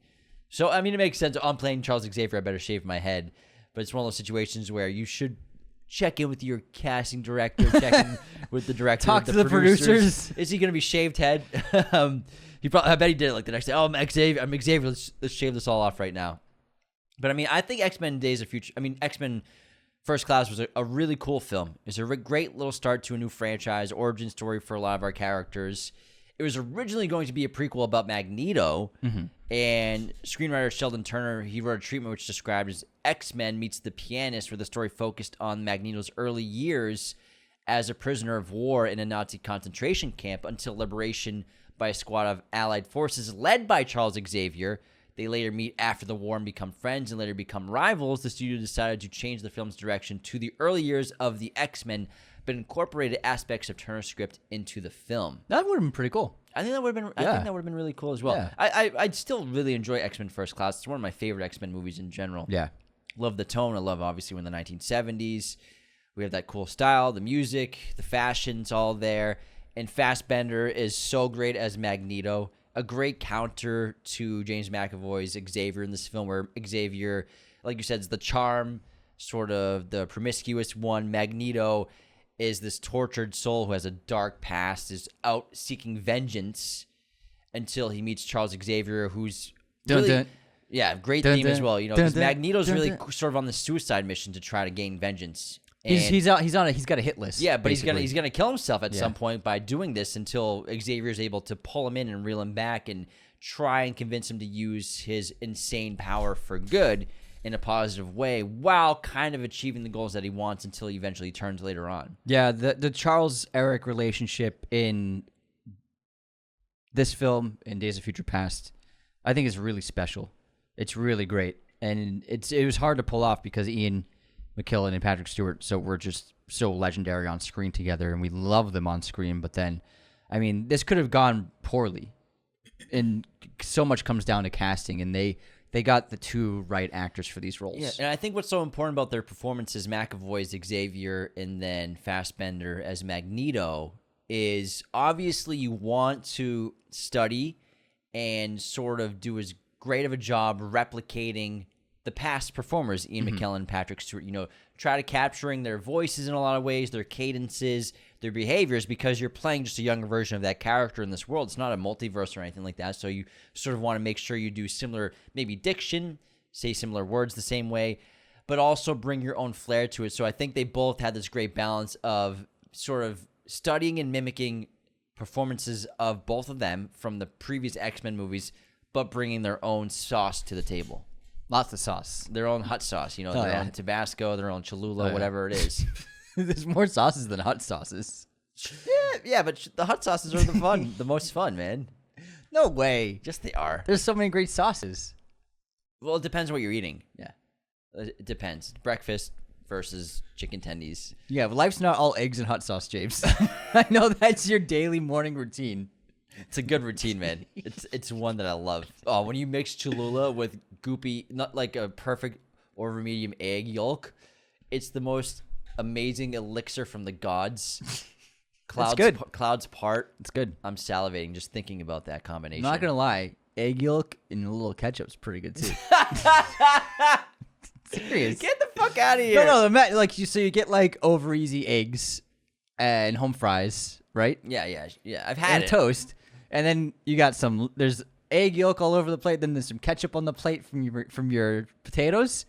So, I mean, it makes sense. I'm playing Charles Xavier, I better shave my head. But it's one of those situations where you should check in with your casting director, check in with the director. Talk to the producers. Is he going to be shaved head? I bet he did it like the next day. Oh, I'm Xavier. Let's shave this all off right now. But I mean, I think X-Men First Class was a really cool film. It's a great little start to a new franchise, origin story for a lot of our characters. It was originally going to be a prequel about Magneto, and screenwriter Sheldon Turner, he wrote a treatment which described as X-Men meets The Pianist, where the story focused on Magneto's early years as a prisoner of war in a Nazi concentration camp until liberation by a squad of Allied forces led by Charles Xavier. They later meet after the war and become friends and later become rivals. The studio decided to change the film's direction to the early years of the X-Men, but incorporated aspects of Turner's script into the film. That would have been pretty cool. I think that would have been really cool as well. Yeah. I'd still really enjoy X-Men First Class. It's one of my favorite X-Men movies in general. Yeah. Love the tone. I love, obviously, when the 1970s. We have that cool style, the music, the fashion's all there. And Fassbender is so great as Magneto. A great counter to James McAvoy's Xavier in this film, where Xavier, like you said, is the charm, sort of the promiscuous one. Magneto is this tortured soul who has a dark past, is out seeking vengeance until he meets Charles Xavier, who's really, great theme as well. You know, because Magneto's really sort of on the suicide mission to try to gain vengeance. He's got a hit list. Yeah, but he's gonna kill himself at some point by doing this until Xavier's able to pull him in and reel him back and try and convince him to use his insane power for good in a positive way, while kind of achieving the goals that he wants until he eventually turns later on. Yeah, the Charles-Eric relationship in this film, in Days of Future Past, I think is really special. It's really great, and it was hard to pull off because Ian McKellen and Patrick Stewart were just so legendary on screen together, and we love them on screen. But then, I mean, this could have gone poorly, and so much comes down to casting, and they got the two right actors for these roles. Yeah, and I think what's so important about their performances, McAvoy's Xavier and then Fassbender as Magneto, is obviously you want to study and sort of do as great of a job replicating the past performers, Ian McKellen, Patrick Stewart, try to capturing their voices in a lot of ways, their cadences, their behaviors, because you're playing just a younger version of that character in this world. It's not a multiverse or anything like that. So you sort of want to make sure you do similar, maybe diction, say similar words the same way. but also bring your own flair to it. So I think they both had this great balance of sort of studying and mimicking performances of both of them from the previous X-Men movies, but bringing their own sauce to the table. Lots of sauce. Their own hot sauce, their own Tabasco, their own Cholula, whatever it is. There's more sauces than hot sauces. Yeah, but the hot sauces are the most fun, man. No way. Just they are. There's so many great sauces. Well, it depends what you're eating. Yeah. It depends. Breakfast versus chicken tendies. Yeah, but life's not all eggs and hot sauce, James. I know that's your daily morning routine. It's a good routine, man. It's one that I love. Oh, when you mix Cholula with goopy, not like a perfect over medium egg yolk, it's the most amazing elixir from the gods. Clouds part. It's good. I'm salivating just thinking about that combination. I'm not gonna lie, egg yolk and a little ketchup's pretty good too. Serious. Get the fuck out of here. No, so you get like over easy eggs and home fries, right? Yeah. I've had and toast, and then you got there's egg yolk all over the plate. Then there's some ketchup on the plate from your potatoes.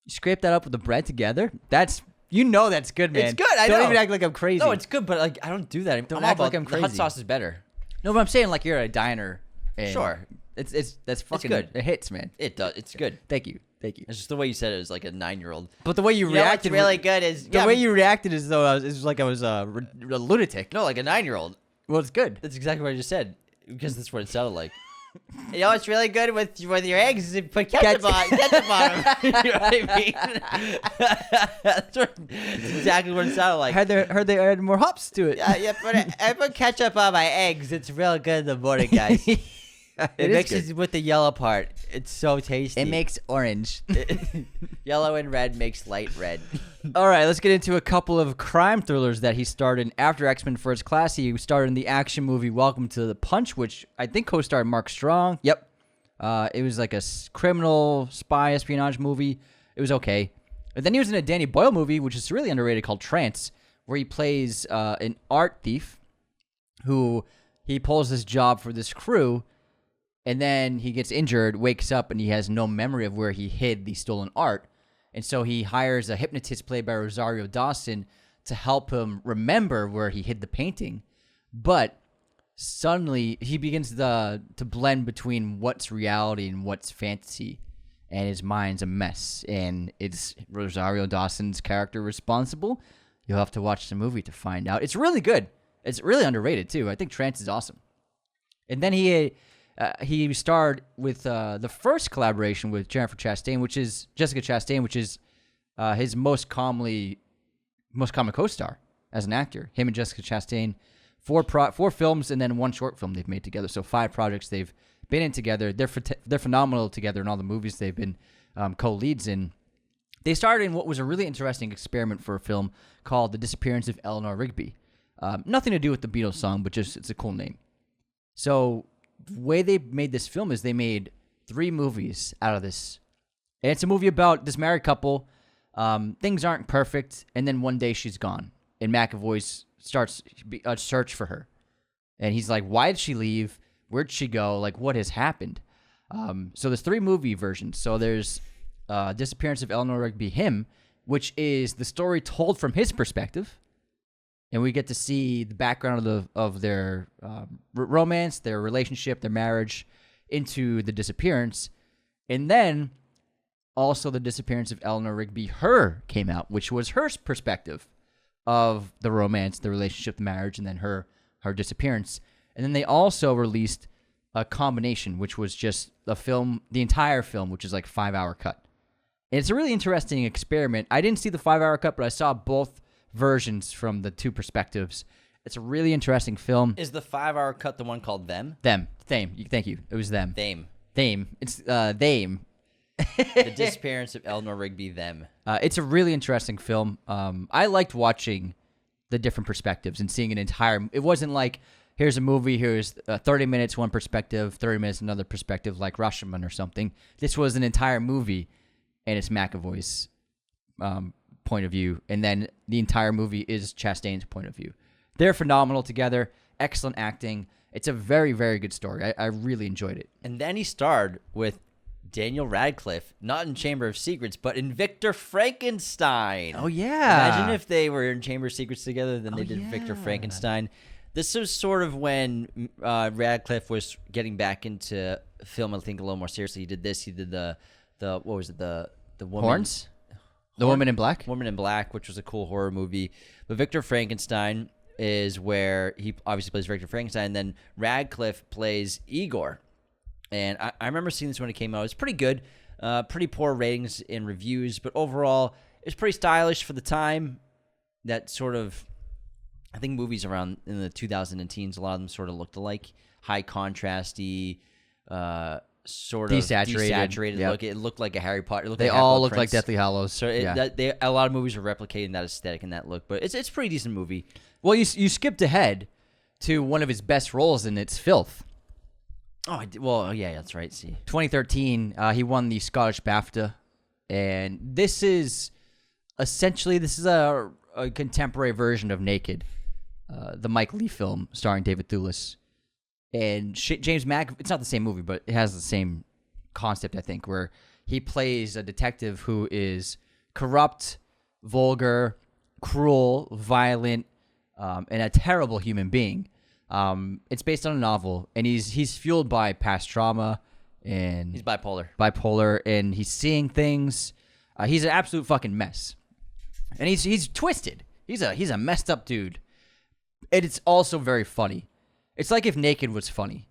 You scrape that up with the bread together. That's good, man. It's good. I don't know. even act like I'm crazy. No, it's good, but like I don't do that. Don't act like I'm crazy. The hot sauce is better. No, but I'm saying like you're at a diner. And Sure. That's fucking good. It hits, man. It does. It's good. Thank you. It's just the way you said it was like a 9-year-old. But the way you reacted, really good is the way you reacted is though it was like I was a lunatic. No, like a 9-year-old. Well, it's good. That's exactly what I just said because that's what it sounded like. It's really good with your eggs. You put ketchup on them. You know what I mean? That's exactly what it sounded like. Heard they added more hops to it. Yeah, I put ketchup on my eggs. It's real good in the morning, guys. It mixes with the yellow part. It's so tasty. It makes orange. Yellow and red makes light red. All right, let's get into a couple of crime thrillers that he starred in after X-Men First Class. He starred in the action movie Welcome to the Punch, which I think co-starred Mark Strong. Yep. It was like a criminal spy espionage movie. It was okay. And then he was in a Danny Boyle movie, which is really underrated, called Trance, where he plays an art thief who he pulls this job for this crew. And then he gets injured, wakes up, and he has no memory of where he hid the stolen art. And so he hires a hypnotist played by Rosario Dawson to help him remember where he hid the painting. But suddenly he begins to blend between what's reality and what's fantasy. And his mind's a mess. And it's Rosario Dawson's character responsible. You'll have to watch the movie to find out. It's really good. It's really underrated, too. I think Trance is awesome. And then he starred with the first collaboration with Jessica Chastain, which is his most common co-star as an actor. Him and Jessica Chastain, four films and then one short film they've made together. So 5 projects they've been in together. They're phenomenal together in all the movies they've been co-leads in. They started in what was a really interesting experiment for a film called The Disappearance of Eleanor Rigby. Nothing to do with the Beatles song, but just it's a cool name. So the way they made this film is they made 3 movies out of this. And it's a movie about this married couple. Things aren't perfect, and then one day she's gone. And McAvoy starts a search for her. And he's like, why did she leave? Where'd she go? Like, what has happened? So there's 3 movie versions. So there's Disappearance of Eleanor Rigby, him, which is the story told from his perspective. And we get to see the background of their romance, their relationship, their marriage, into the disappearance. And then also the Disappearance of Eleanor Rigby, her came out, which was her perspective of the romance, the relationship, the marriage, and then her disappearance. And then they also released a combination, which was just the entire film, which is like 5-hour cut. And it's a really interesting experiment. I didn't see the 5-hour cut, but I saw both versions from the 2 perspectives. It's a really interesting film. Is the 5-hour cut the one called Them? Them. Thank you. It was Them. Thame. It's Thame. The Disappearance of Eleanor Rigby, Them. It's a really interesting film. I liked watching the different perspectives and seeing an entire... It wasn't like, here's a movie, here's 30 minutes one perspective, 30 minutes another perspective, like Rashomon or something. This was an entire movie, and it's McAvoy's point of view, and then the entire movie is Chastain's point of view. They're phenomenal together, excellent acting. It's a very, very good story. I really enjoyed it. And then he starred with Daniel Radcliffe, not in Chamber of Secrets, but in Victor Frankenstein. Oh, yeah. Imagine if they were in Chamber of Secrets together, then they did Victor Frankenstein. This was sort of when Radcliffe was getting back into film, I think, a little more seriously. He did this. He did the what was it? The woman, Horns? The Woman in Black? Woman in Black, which was a cool horror movie. But Victor Frankenstein is where he obviously plays Victor Frankenstein, and then Radcliffe plays Igor. And I remember seeing this when it came out. It was pretty good. Pretty poor ratings in reviews, but overall, it's pretty stylish for the time. That sort of, I think movies around in the 2010s, a lot of them sort of looked alike. High contrasty, sort of desaturated look. It looked like a Harry Potter. They all look like Deathly Hallows. So a lot of movies are replicating that aesthetic and that look, but it's a pretty decent movie. Well, you skipped ahead to one of his best roles, and it's Filth. Oh, well, yeah, that's right. See, 2013, he won the Scottish BAFTA, and this is essentially a contemporary version of Naked, the Mike Leigh film starring David Thewlis. And James McAvoy, it's not the same movie, but it has the same concept, I think, where he plays a detective who is corrupt, vulgar, cruel, violent, and a terrible human being. It's based on a novel, and he's fueled by past trauma, and he's bipolar, and he's seeing things. He's an absolute fucking mess, and he's twisted. He's a messed up dude, and it's also very funny. It's like if Naked was funny,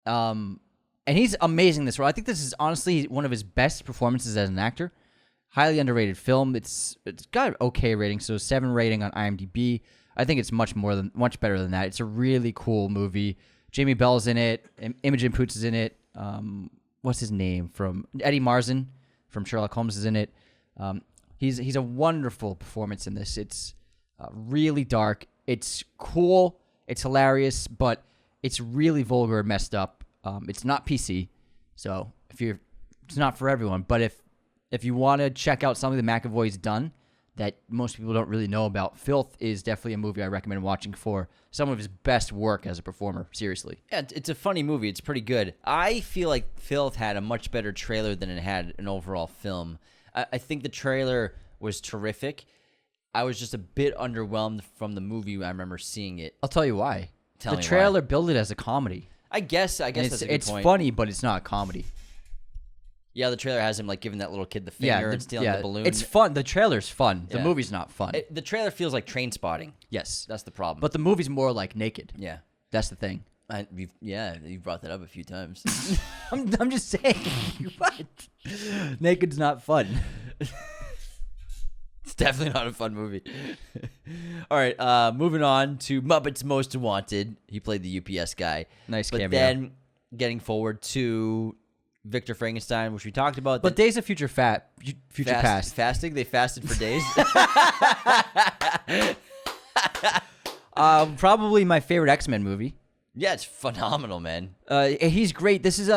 and he's amazing in this role. I think this is honestly one of his best performances as an actor. Highly underrated film. It's got an okay rating, so 7 rating on IMDb. I think it's much better than that. It's a really cool movie. Jamie Bell's in it. Imogen Poots is in it. What's his name from Eddie Marsan from Sherlock Holmes is in it. He's a wonderful performance in this. It's really dark. It's cool. It's hilarious, but it's really vulgar and messed up. It's not PC, so it's not for everyone. But if you want to check out something that McAvoy's done that most people don't really know about, Filth is definitely a movie I recommend watching for some of his best work as a performer. Seriously. Yeah, it's a funny movie. It's pretty good. I feel like Filth had a much better trailer than it had an overall film. I think the trailer was terrific. I was just a bit underwhelmed from the movie. I remember seeing it. I'll tell you why. Tell me the trailer why. billed it as a comedy. I guess that's a good point. It's funny, but it's not a comedy. Yeah, the trailer has him like giving that little kid the finger and stealing the balloon. It's fun. The trailer's fun. The movie's not fun. The trailer feels like Train Spotting. Yes. That's the problem. But the movie's more like Naked. Yeah. That's the thing. You've brought that up a few times. I'm just saying. What? Naked's not fun. It's definitely not a fun movie. All right, moving on to Muppets Most Wanted. He played the UPS guy. Nice cameo. But then getting forward to Victor Frankenstein, which we talked about. But Days of Future Past. Fasting? They fasted for days? Probably my favorite X-Men movie. Yeah, it's phenomenal, man. He's great. This is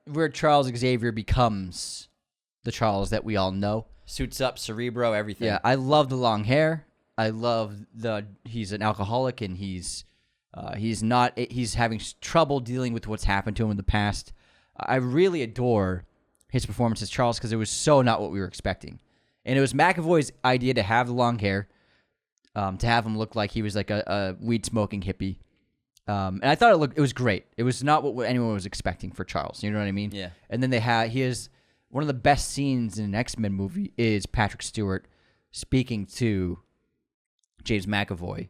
where Charles Xavier becomes the Charles that we all know. Suits up, Cerebro, everything. Yeah, I love the long hair. I love he's an alcoholic, and he's having trouble dealing with what's happened to him in the past. I really adore his performance as Charles because it was so not what we were expecting. And it was McAvoy's idea to have the long hair, to have him look like he was like a weed-smoking hippie. And I thought it was great. It was not what anyone was expecting for Charles. You know what I mean? Yeah. And then he has one of the best scenes in an X-Men movie is Patrick Stewart speaking to James McAvoy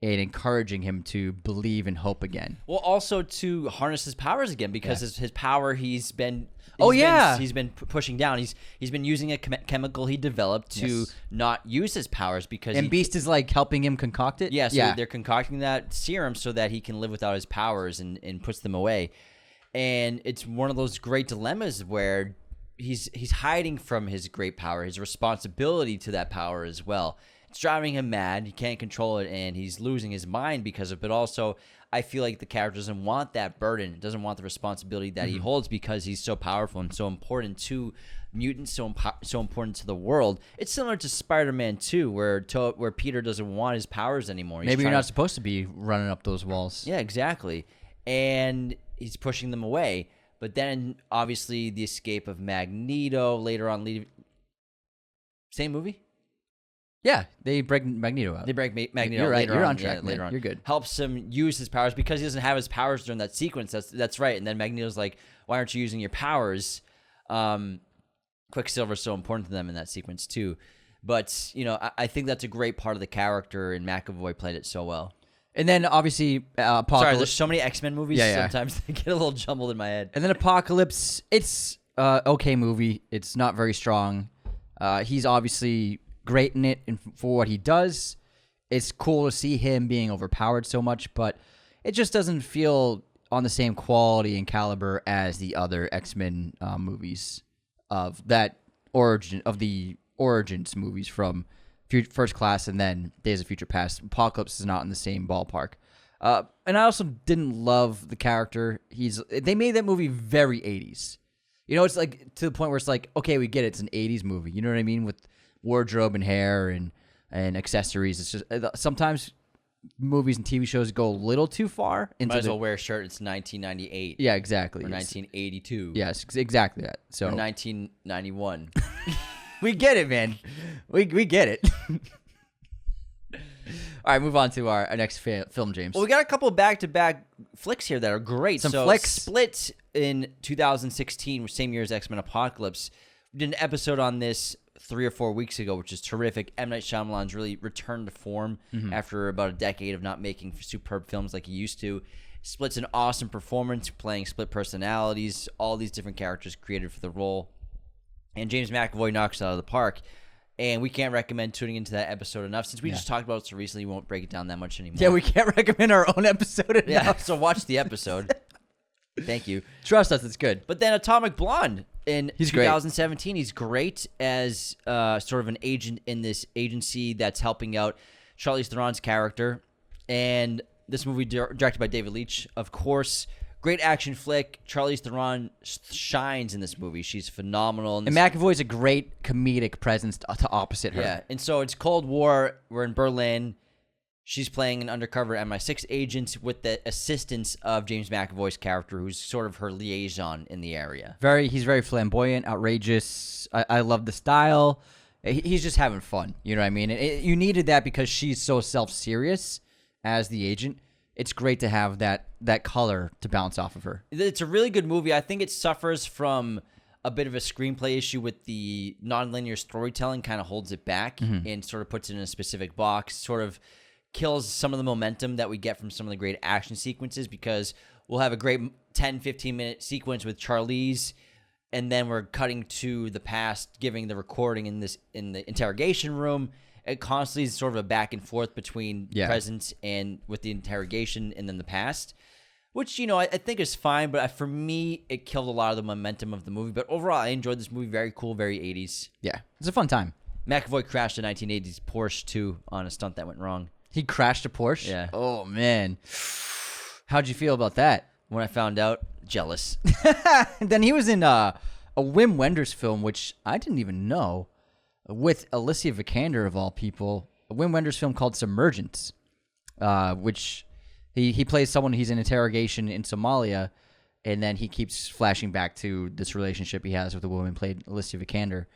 and encouraging him to believe and hope again. Well, also to harness his powers again, because his power he's been pushing down. He's been using a chemical he developed to not use his powers because Beast is like helping him concoct it. Yeah, so they're concocting that serum so that he can live without his powers and puts them away. And it's one of those great dilemmas where he's hiding from his great power, his responsibility to that power as well. It's driving him mad. He can't control it, and he's losing his mind because of it. But also, I feel like the character doesn't want that burden, doesn't want the responsibility that he holds because he's so powerful and so important to mutants, so important to the world. It's similar to Spider-Man 2, where Peter doesn't want his powers anymore. Maybe you're not supposed to be running up those walls. Yeah, exactly. And he's pushing them away. But then, obviously, the escape of Magneto later on. Same movie? Yeah, they break Magneto out. They break Magneto You're right. later You're on. on track. Yeah, later man. on. You're good. Helps him use his powers because he doesn't have his powers during that sequence. That's right. And then Magneto's like, why aren't you using your powers? Quicksilver's so important to them in that sequence, too. But, I think that's a great part of the character, and McAvoy played it so well. And then, obviously, Apocalypse. Sorry, there's so many X-Men movies. Yeah. Sometimes they get a little jumbled in my head. And then Apocalypse, it's okay movie. It's not very strong. He's obviously great in it and for what he does. It's cool to see him being overpowered so much, but it just doesn't feel on the same quality and caliber as the other X-Men movies of that the Origins movies from First Class and then Days of Future Past. Apocalypse is not in the same ballpark. And I also didn't love the character. They made that movie very 80s. It's like to the point where it's like, okay, we get it. It's an 80s movie. You know what I mean? With wardrobe and hair and accessories. It's just sometimes movies and TV shows go a little too far. Might as well wear a shirt. It's 1998. Yeah, exactly. Or 1982. Yes, exactly that. So Or 1991. we get it, man. We get it. All right, move on to our next film, James. Well, we got a couple back-to-back flicks here that are great. Some flicks. Split in 2016, same year as X-Men Apocalypse. We did an episode on this 3 or 4 weeks ago, which is terrific. M. Night Shyamalan's really returned to form after about a decade of not making superb films like he used to. Split's an awesome performance, playing split personalities, all these different characters created for the role. And James McAvoy knocks it out of the park. And we can't recommend tuning into that episode enough. Since we just talked about it so recently, we won't break it down that much anymore. Yeah, we can't recommend our own episode enough. Yeah, so watch the episode. Thank you. Trust us, it's good. But then Atomic Blonde in He's 2017. Great. He's great as sort of an agent in this agency that's helping out Charlize Theron's character. And this movie directed by David Leitch, of course. Great action flick. Charlize Theron shines in this movie. She's phenomenal. And McAvoy's a great comedic presence to opposite her. Yeah, and so it's Cold War. We're in Berlin. She's playing an undercover MI6 agent with the assistance of James McAvoy's character, who's sort of her liaison in the area. He's very flamboyant, outrageous. I love the style. He's just having fun. You know what I mean? You needed that because she's so self-serious as the agent. It's great to have that color to bounce off of her. It's a really good movie. I think it suffers from a bit of a screenplay issue with the nonlinear storytelling, kind of holds it back and sort of puts it in a specific box, sort of kills some of the momentum that we get from some of the great action sequences, because we'll have a great 10, 15-minute sequence with Charlize, and then we're cutting to the past, giving the recording in the interrogation room. It constantly is sort of a back and forth between present and with the interrogation and then the past, which, I think is fine, but for me, it killed a lot of the momentum of the movie. But overall, I enjoyed this movie. Very cool, very 80s. Yeah, it's a fun time. McAvoy crashed a 1980s Porsche, too, on a stunt that went wrong. He crashed a Porsche? Yeah. Oh, man. How'd you feel about that? When I found out, jealous. Then he was in a Wim Wenders film, which I didn't even know, with Alicia Vikander, of all people. A Wim Wenders film called Submergence, which he plays someone, he's in interrogation in Somalia, and then he keeps flashing back to this relationship he has with a woman played Alicia Vikander.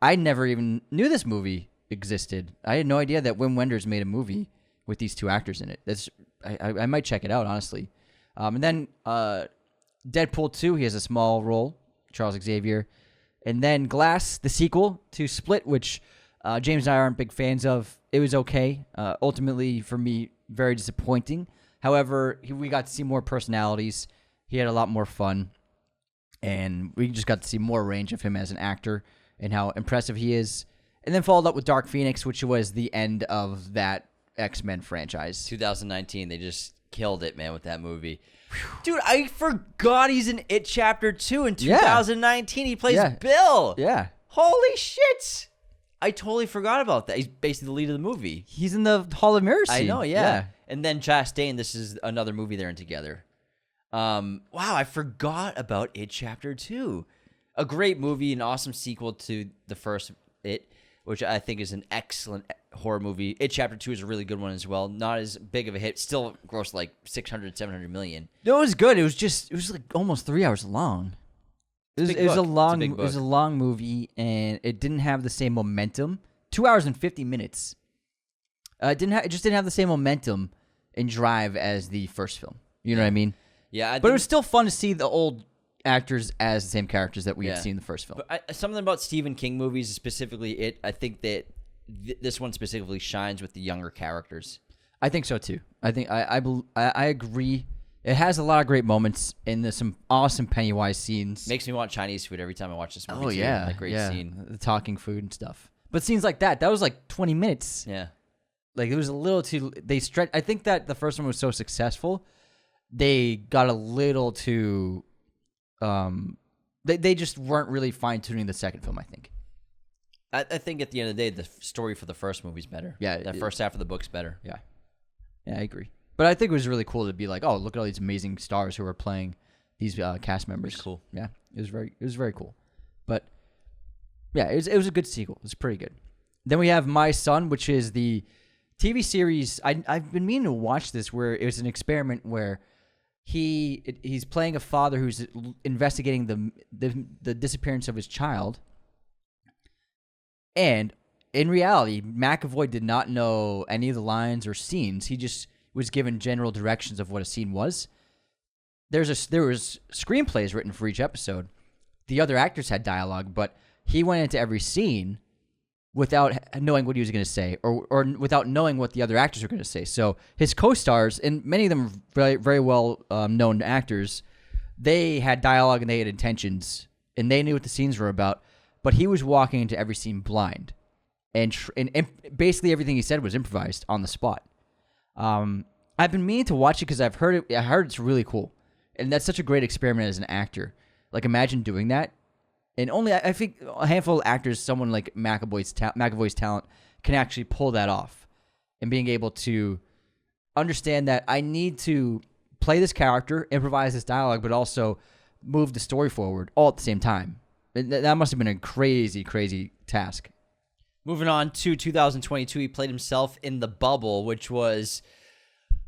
I never even knew this movie existed. I had no idea that Wim Wenders made a movie with these two actors in it. I might check it out, honestly. And then Deadpool 2, he has a small role, Charles Xavier. And then Glass, the sequel to Split, which James and I aren't big fans of. It was okay. Ultimately, for me, very disappointing. However, we got to see more personalities. He had a lot more fun. And we just got to see more range of him as an actor and how impressive he is. And then followed up with Dark Phoenix, which was the end of that X-Men franchise. 2019, they just killed it, man, with that movie. Dude, I forgot he's in It Chapter 2 in 2019. He plays Bill. Yeah. Holy shit. I totally forgot about that. He's basically the lead of the movie. He's in the Hall of Mirrors scene. I know, yeah. And then Chastain, this is another movie they're in together. Wow, I forgot about It Chapter 2. A great movie, an awesome sequel to the first It, which I think is an excellent horror movie. It Chapter 2 is a really good one as well. Not as big of a hit. Still grossed like 600, 700 million. No, it was good. It was like almost 3 hours long. It was a long movie, and it didn't have the same momentum. 2 hours and 50 minutes. It just didn't have the same momentum and drive as the first film. You know what I mean? Yeah, but it was still fun to see the old actors as the same characters that we had seen in the first film. But something about Stephen King movies, specifically I think that this one specifically shines with the younger characters. I think so too. I think I agree. It has a lot of great moments, and there's some awesome Pennywise scenes. Makes me want Chinese food every time I watch this movie. Oh yeah, that great scene, the talking food and stuff. But scenes like that was like 20 minutes. Yeah, like it was a little too. They stretched. I think that the first one was so successful, they got a little too. They just weren't really fine tuning the second film. I think. I think at the end of the day, the story for the first movie's better. Yeah, the first half of the book's better. Yeah, I agree. But I think it was really cool to be like, oh, look at all these amazing stars who are playing these cast members. It's cool. Yeah, it was very cool. But yeah, it was a good sequel. It was pretty good. Then we have My Son, which is the TV series. I've been meaning to watch this, where it was an experiment where he's playing a father who's investigating the disappearance of his child. And in reality, McAvoy did not know any of the lines or scenes. He just was given general directions of what a scene was. There was screenplays written for each episode. The other actors had dialogue, but he went into every scene without knowing what he was going to say, or without knowing what the other actors were going to say. So his co-stars, and many of them very, very well known actors, they had dialogue and they had intentions, and they knew what the scenes were about. But he was walking into every scene blind, and basically everything he said was improvised on the spot. I've been meaning to watch it because I heard it's really cool, and that's such a great experiment as an actor. Like, imagine doing that, and only I think a handful of actors, someone like McAvoy's talent, can actually pull that off, and being able to understand that I need to play this character, improvise this dialogue, but also move the story forward all at the same time. That must have been a crazy, crazy task. Moving on to 2022, he played himself in The Bubble, which was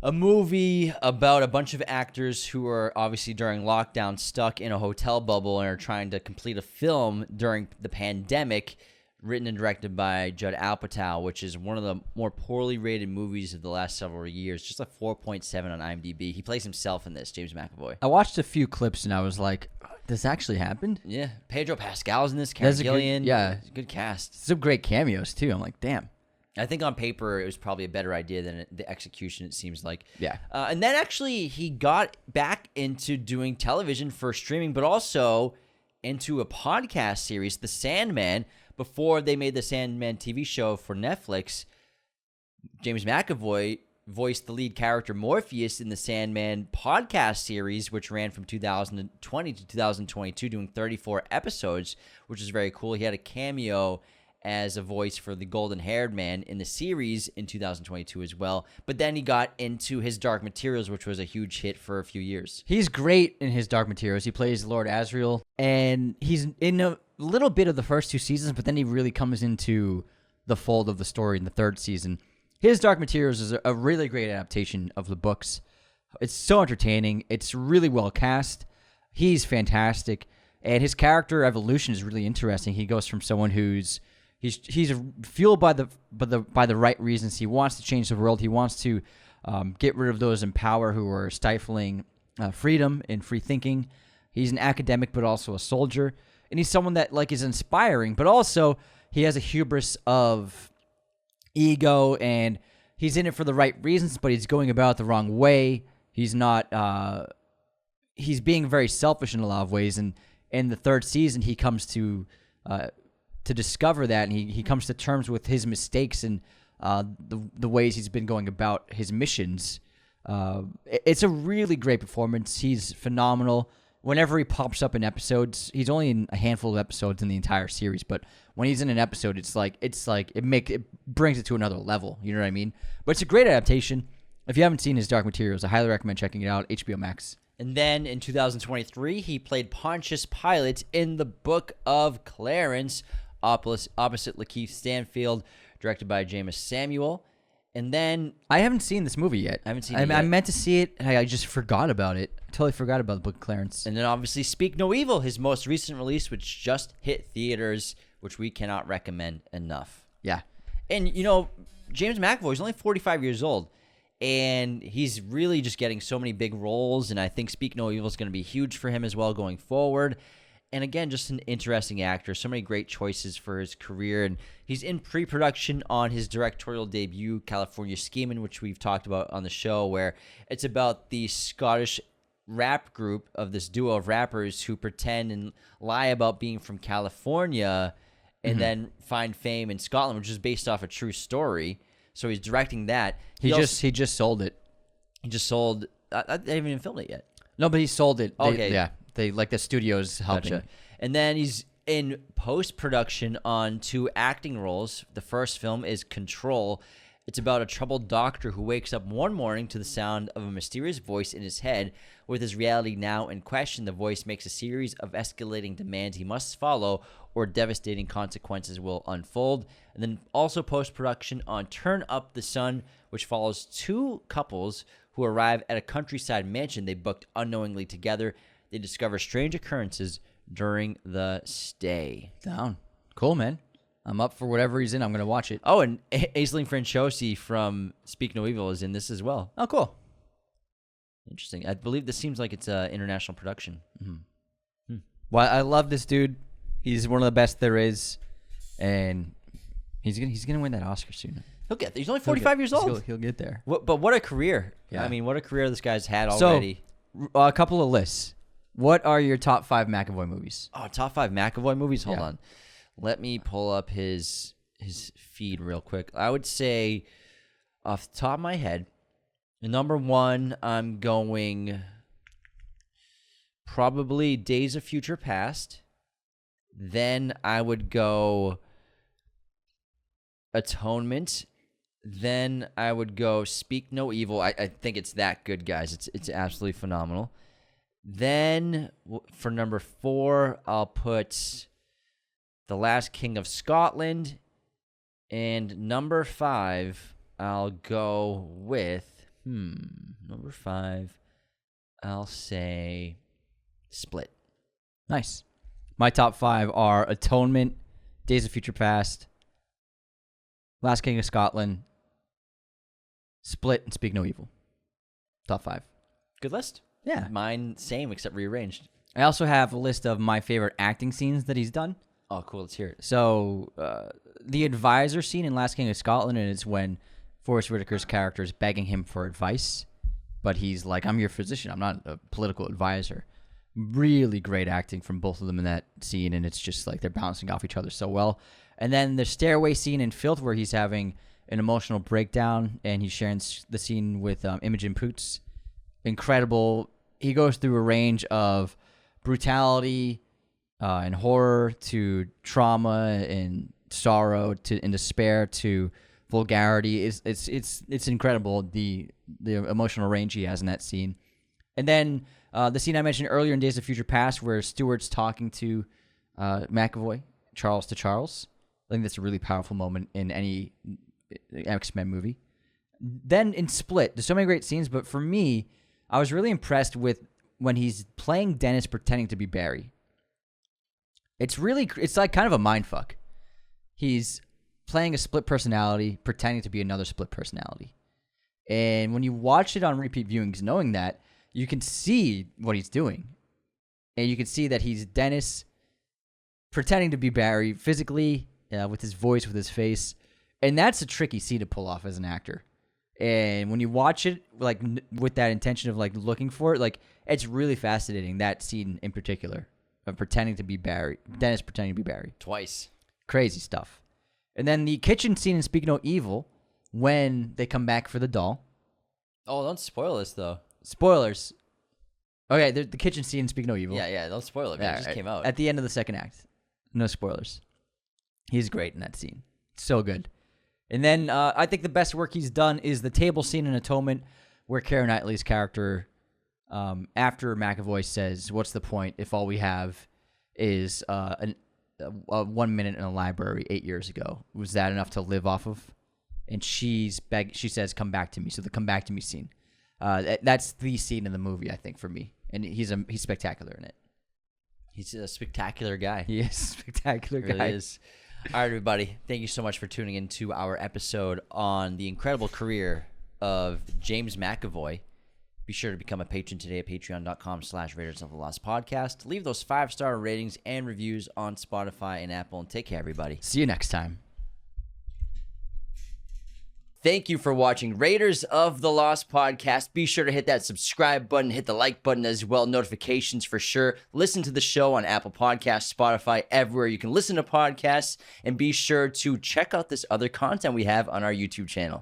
a movie about a bunch of actors who are obviously during lockdown stuck in a hotel bubble and are trying to complete a film during the pandemic, written and directed by Judd Apatow, which is one of the more poorly rated movies of the last several years. Just a 4.7 on IMDb. He plays himself in this, James McAvoy. I watched a few clips and I was like, this actually happened? Yeah. Pedro Pascal's in this. Karen Gillian. Good cast. Some great cameos, too. I'm like, damn. I think on paper it was probably a better idea than the execution, it seems like. Yeah. And then actually he got back into doing television for streaming, but also into a podcast series, The Sandman. Before they made the Sandman TV show for Netflix, James McAvoy voiced the lead character Morpheus in the Sandman podcast series, which ran from 2020 to 2022, doing 34 episodes, which is very cool. He had a cameo as a voice for the golden-haired man in the series in 2022 as well. But then he got into his Dark Materials, which was a huge hit for a few years. He's great in his Dark Materials. He plays Lord Asriel, and he's in a little bit of the first two seasons, but then he really comes into the fold of the story in the third season. His Dark Materials is a really great adaptation of the books. It's so entertaining. It's really well cast. He's fantastic, and his character evolution is really interesting. He goes from someone who's he's fueled by the right reasons. He wants to change the world. He wants to get rid of those in power who are stifling freedom and free thinking. He's an academic, but also a soldier, and he's someone that is inspiring, but also he has a hubris of ego, and he's in it for the right reasons, but he's going about it the wrong way. He's not. He's being very selfish in a lot of ways, and in the third season, he comes to discover that, and he comes to terms with his mistakes and the ways he's been going about his missions. It's a really great performance. He's phenomenal. Whenever he pops up in episodes, he's only in a handful of episodes in the entire series, but when he's in an episode, it brings it to another level. You know what I mean? But it's a great adaptation. If you haven't seen his Dark Materials, I highly recommend checking it out. HBO Max. And then in 2023, he played Pontius Pilate in the Book of Clarence, opposite Lakeith Stanfield, directed by James Samuel. And then I haven't seen this movie yet. I haven't seen it yet. I meant to see it. I just forgot about it. I totally forgot about the Book of Clarence. And then obviously Speak No Evil, his most recent release, which just hit theaters, which we cannot recommend enough. Yeah. And, James McAvoy is only 45 years old, and he's really just getting so many big roles, and I think Speak No Evil is going to be huge for him as well going forward. And again, just an interesting actor. So many great choices for his career. And he's in pre-production on his directorial debut, California Schemin', which we've talked about on the show, where it's about the Scottish rap group of this duo of rappers who pretend and lie about being from California and then find fame in Scotland, which is based off a true story. So he's directing that. He just sold it. He just sold. They haven't even filmed it yet. No, but he sold it. Okay. Yeah. They like the studio's helping. Gotcha. And then he's in post-production on 2 acting roles. The first film is Control. It's about a troubled doctor who wakes up one morning to the sound of a mysterious voice in his head. With his reality now in question, the voice makes a series of escalating demands he must follow, or devastating consequences will unfold. And then also post-production on Turn Up the Sun, which follows 2 couples who arrive at a countryside mansion they booked unknowingly together. They discover strange occurrences during the stay. Down. Cool, man. I'm up for whatever he's in. I'm going to watch it. Oh, and Aisling Franciosi from Speak No Evil is in this as well. Oh, cool. Interesting. I believe this seems like it's an international production. Well, I love this dude. He's one of the best there is, and he's gonna win that Oscar soon. He'll get there. He's only 45 years old. He'll get there. But what a career. Yeah. I mean, what a career this guy's had already. So, a couple of lists. What are your top 5 McAvoy movies? Oh, top 5 McAvoy movies? Hold Yeah. on. Let me pull up his feed real quick. I would say, off the top of my head, number 1, I'm going probably Days of Future Past. Then I would go Atonement. Then I would go Speak No Evil. I think it's that good, guys. It's absolutely phenomenal. Then for number 4, I'll put The Last King of Scotland. And number 5, I'll go with, number 5, I'll say Split. Nice. My top 5 are Atonement, Days of Future Past, Last King of Scotland, Split, and Speak No Evil. Top 5. Good list. Yeah. Mine, same, except rearranged. I also have a list of my favorite acting scenes that he's done. Oh, cool. Let's hear it. So, the advisor scene in Last King of Scotland, and it's when Forrest Whitaker's character is begging him for advice, but he's like, I'm your physician. I'm not a political advisor. Really great acting from both of them in that scene, and it's just like they're bouncing off each other so well. And then the stairway scene in Filth, where he's having an emotional breakdown, and he's sharing the scene with Imogen Poots. Incredible. He goes through a range of brutality and horror to trauma and sorrow and despair to vulgarity. It's incredible the emotional range he has in that scene. And then the scene I mentioned earlier in Days of Future Past, where Stewart's talking to McAvoy, Charles to Charles. I think that's a really powerful moment in any X-Men movie. Then in Split, there's so many great scenes, but for me, I was really impressed with when he's playing Dennis pretending to be Barry. It's like kind of a mindfuck. He's playing a split personality, pretending to be another split personality. And when you watch it on repeat viewings, knowing that, you can see what he's doing. And you can see that he's Dennis pretending to be Barry physically, with his voice, with his face. And that's a tricky scene to pull off as an actor. And when you watch it, like, with that intention of, like, looking for it, like, it's really fascinating, that scene in particular of pretending to be Barry, Dennis pretending to be Barry. Twice. Crazy stuff. And then the kitchen scene in Speak No Evil, when they come back for the doll. Oh, don't spoil this, though. Spoilers. Okay, the kitchen scene in Speak No Evil. Yeah, don't spoil it, man. It just came out. At the end of the second act. No spoilers. He's great in that scene. So good. And then I think the best work he's done is the table scene in Atonement, where Keira Knightley's character, after McAvoy says, what's the point if all we have is 1 minute in a library 8 years ago. Was that enough to live off of? And she says, "Come back to me." So the "come back to me" scene, that's the scene in the movie, I think, for me. And he's spectacular in it. He's a spectacular guy. He is a spectacular Really guy. is. All right, everybody. Thank you so much for tuning into our episode on the incredible career of James McAvoy. Be sure to become a patron today at patreon.com/Raiders of the Lost Podcast. Leave those 5-star ratings and reviews on Spotify and Apple. And take care, everybody. See you next time. Thank you for watching Raiders of the Lost Podcast. Be sure to hit that subscribe button, hit the like button as well, notifications for sure. Listen to the show on Apple Podcasts, Spotify, everywhere you can listen to podcasts. And be sure to check out this other content we have on our YouTube channel.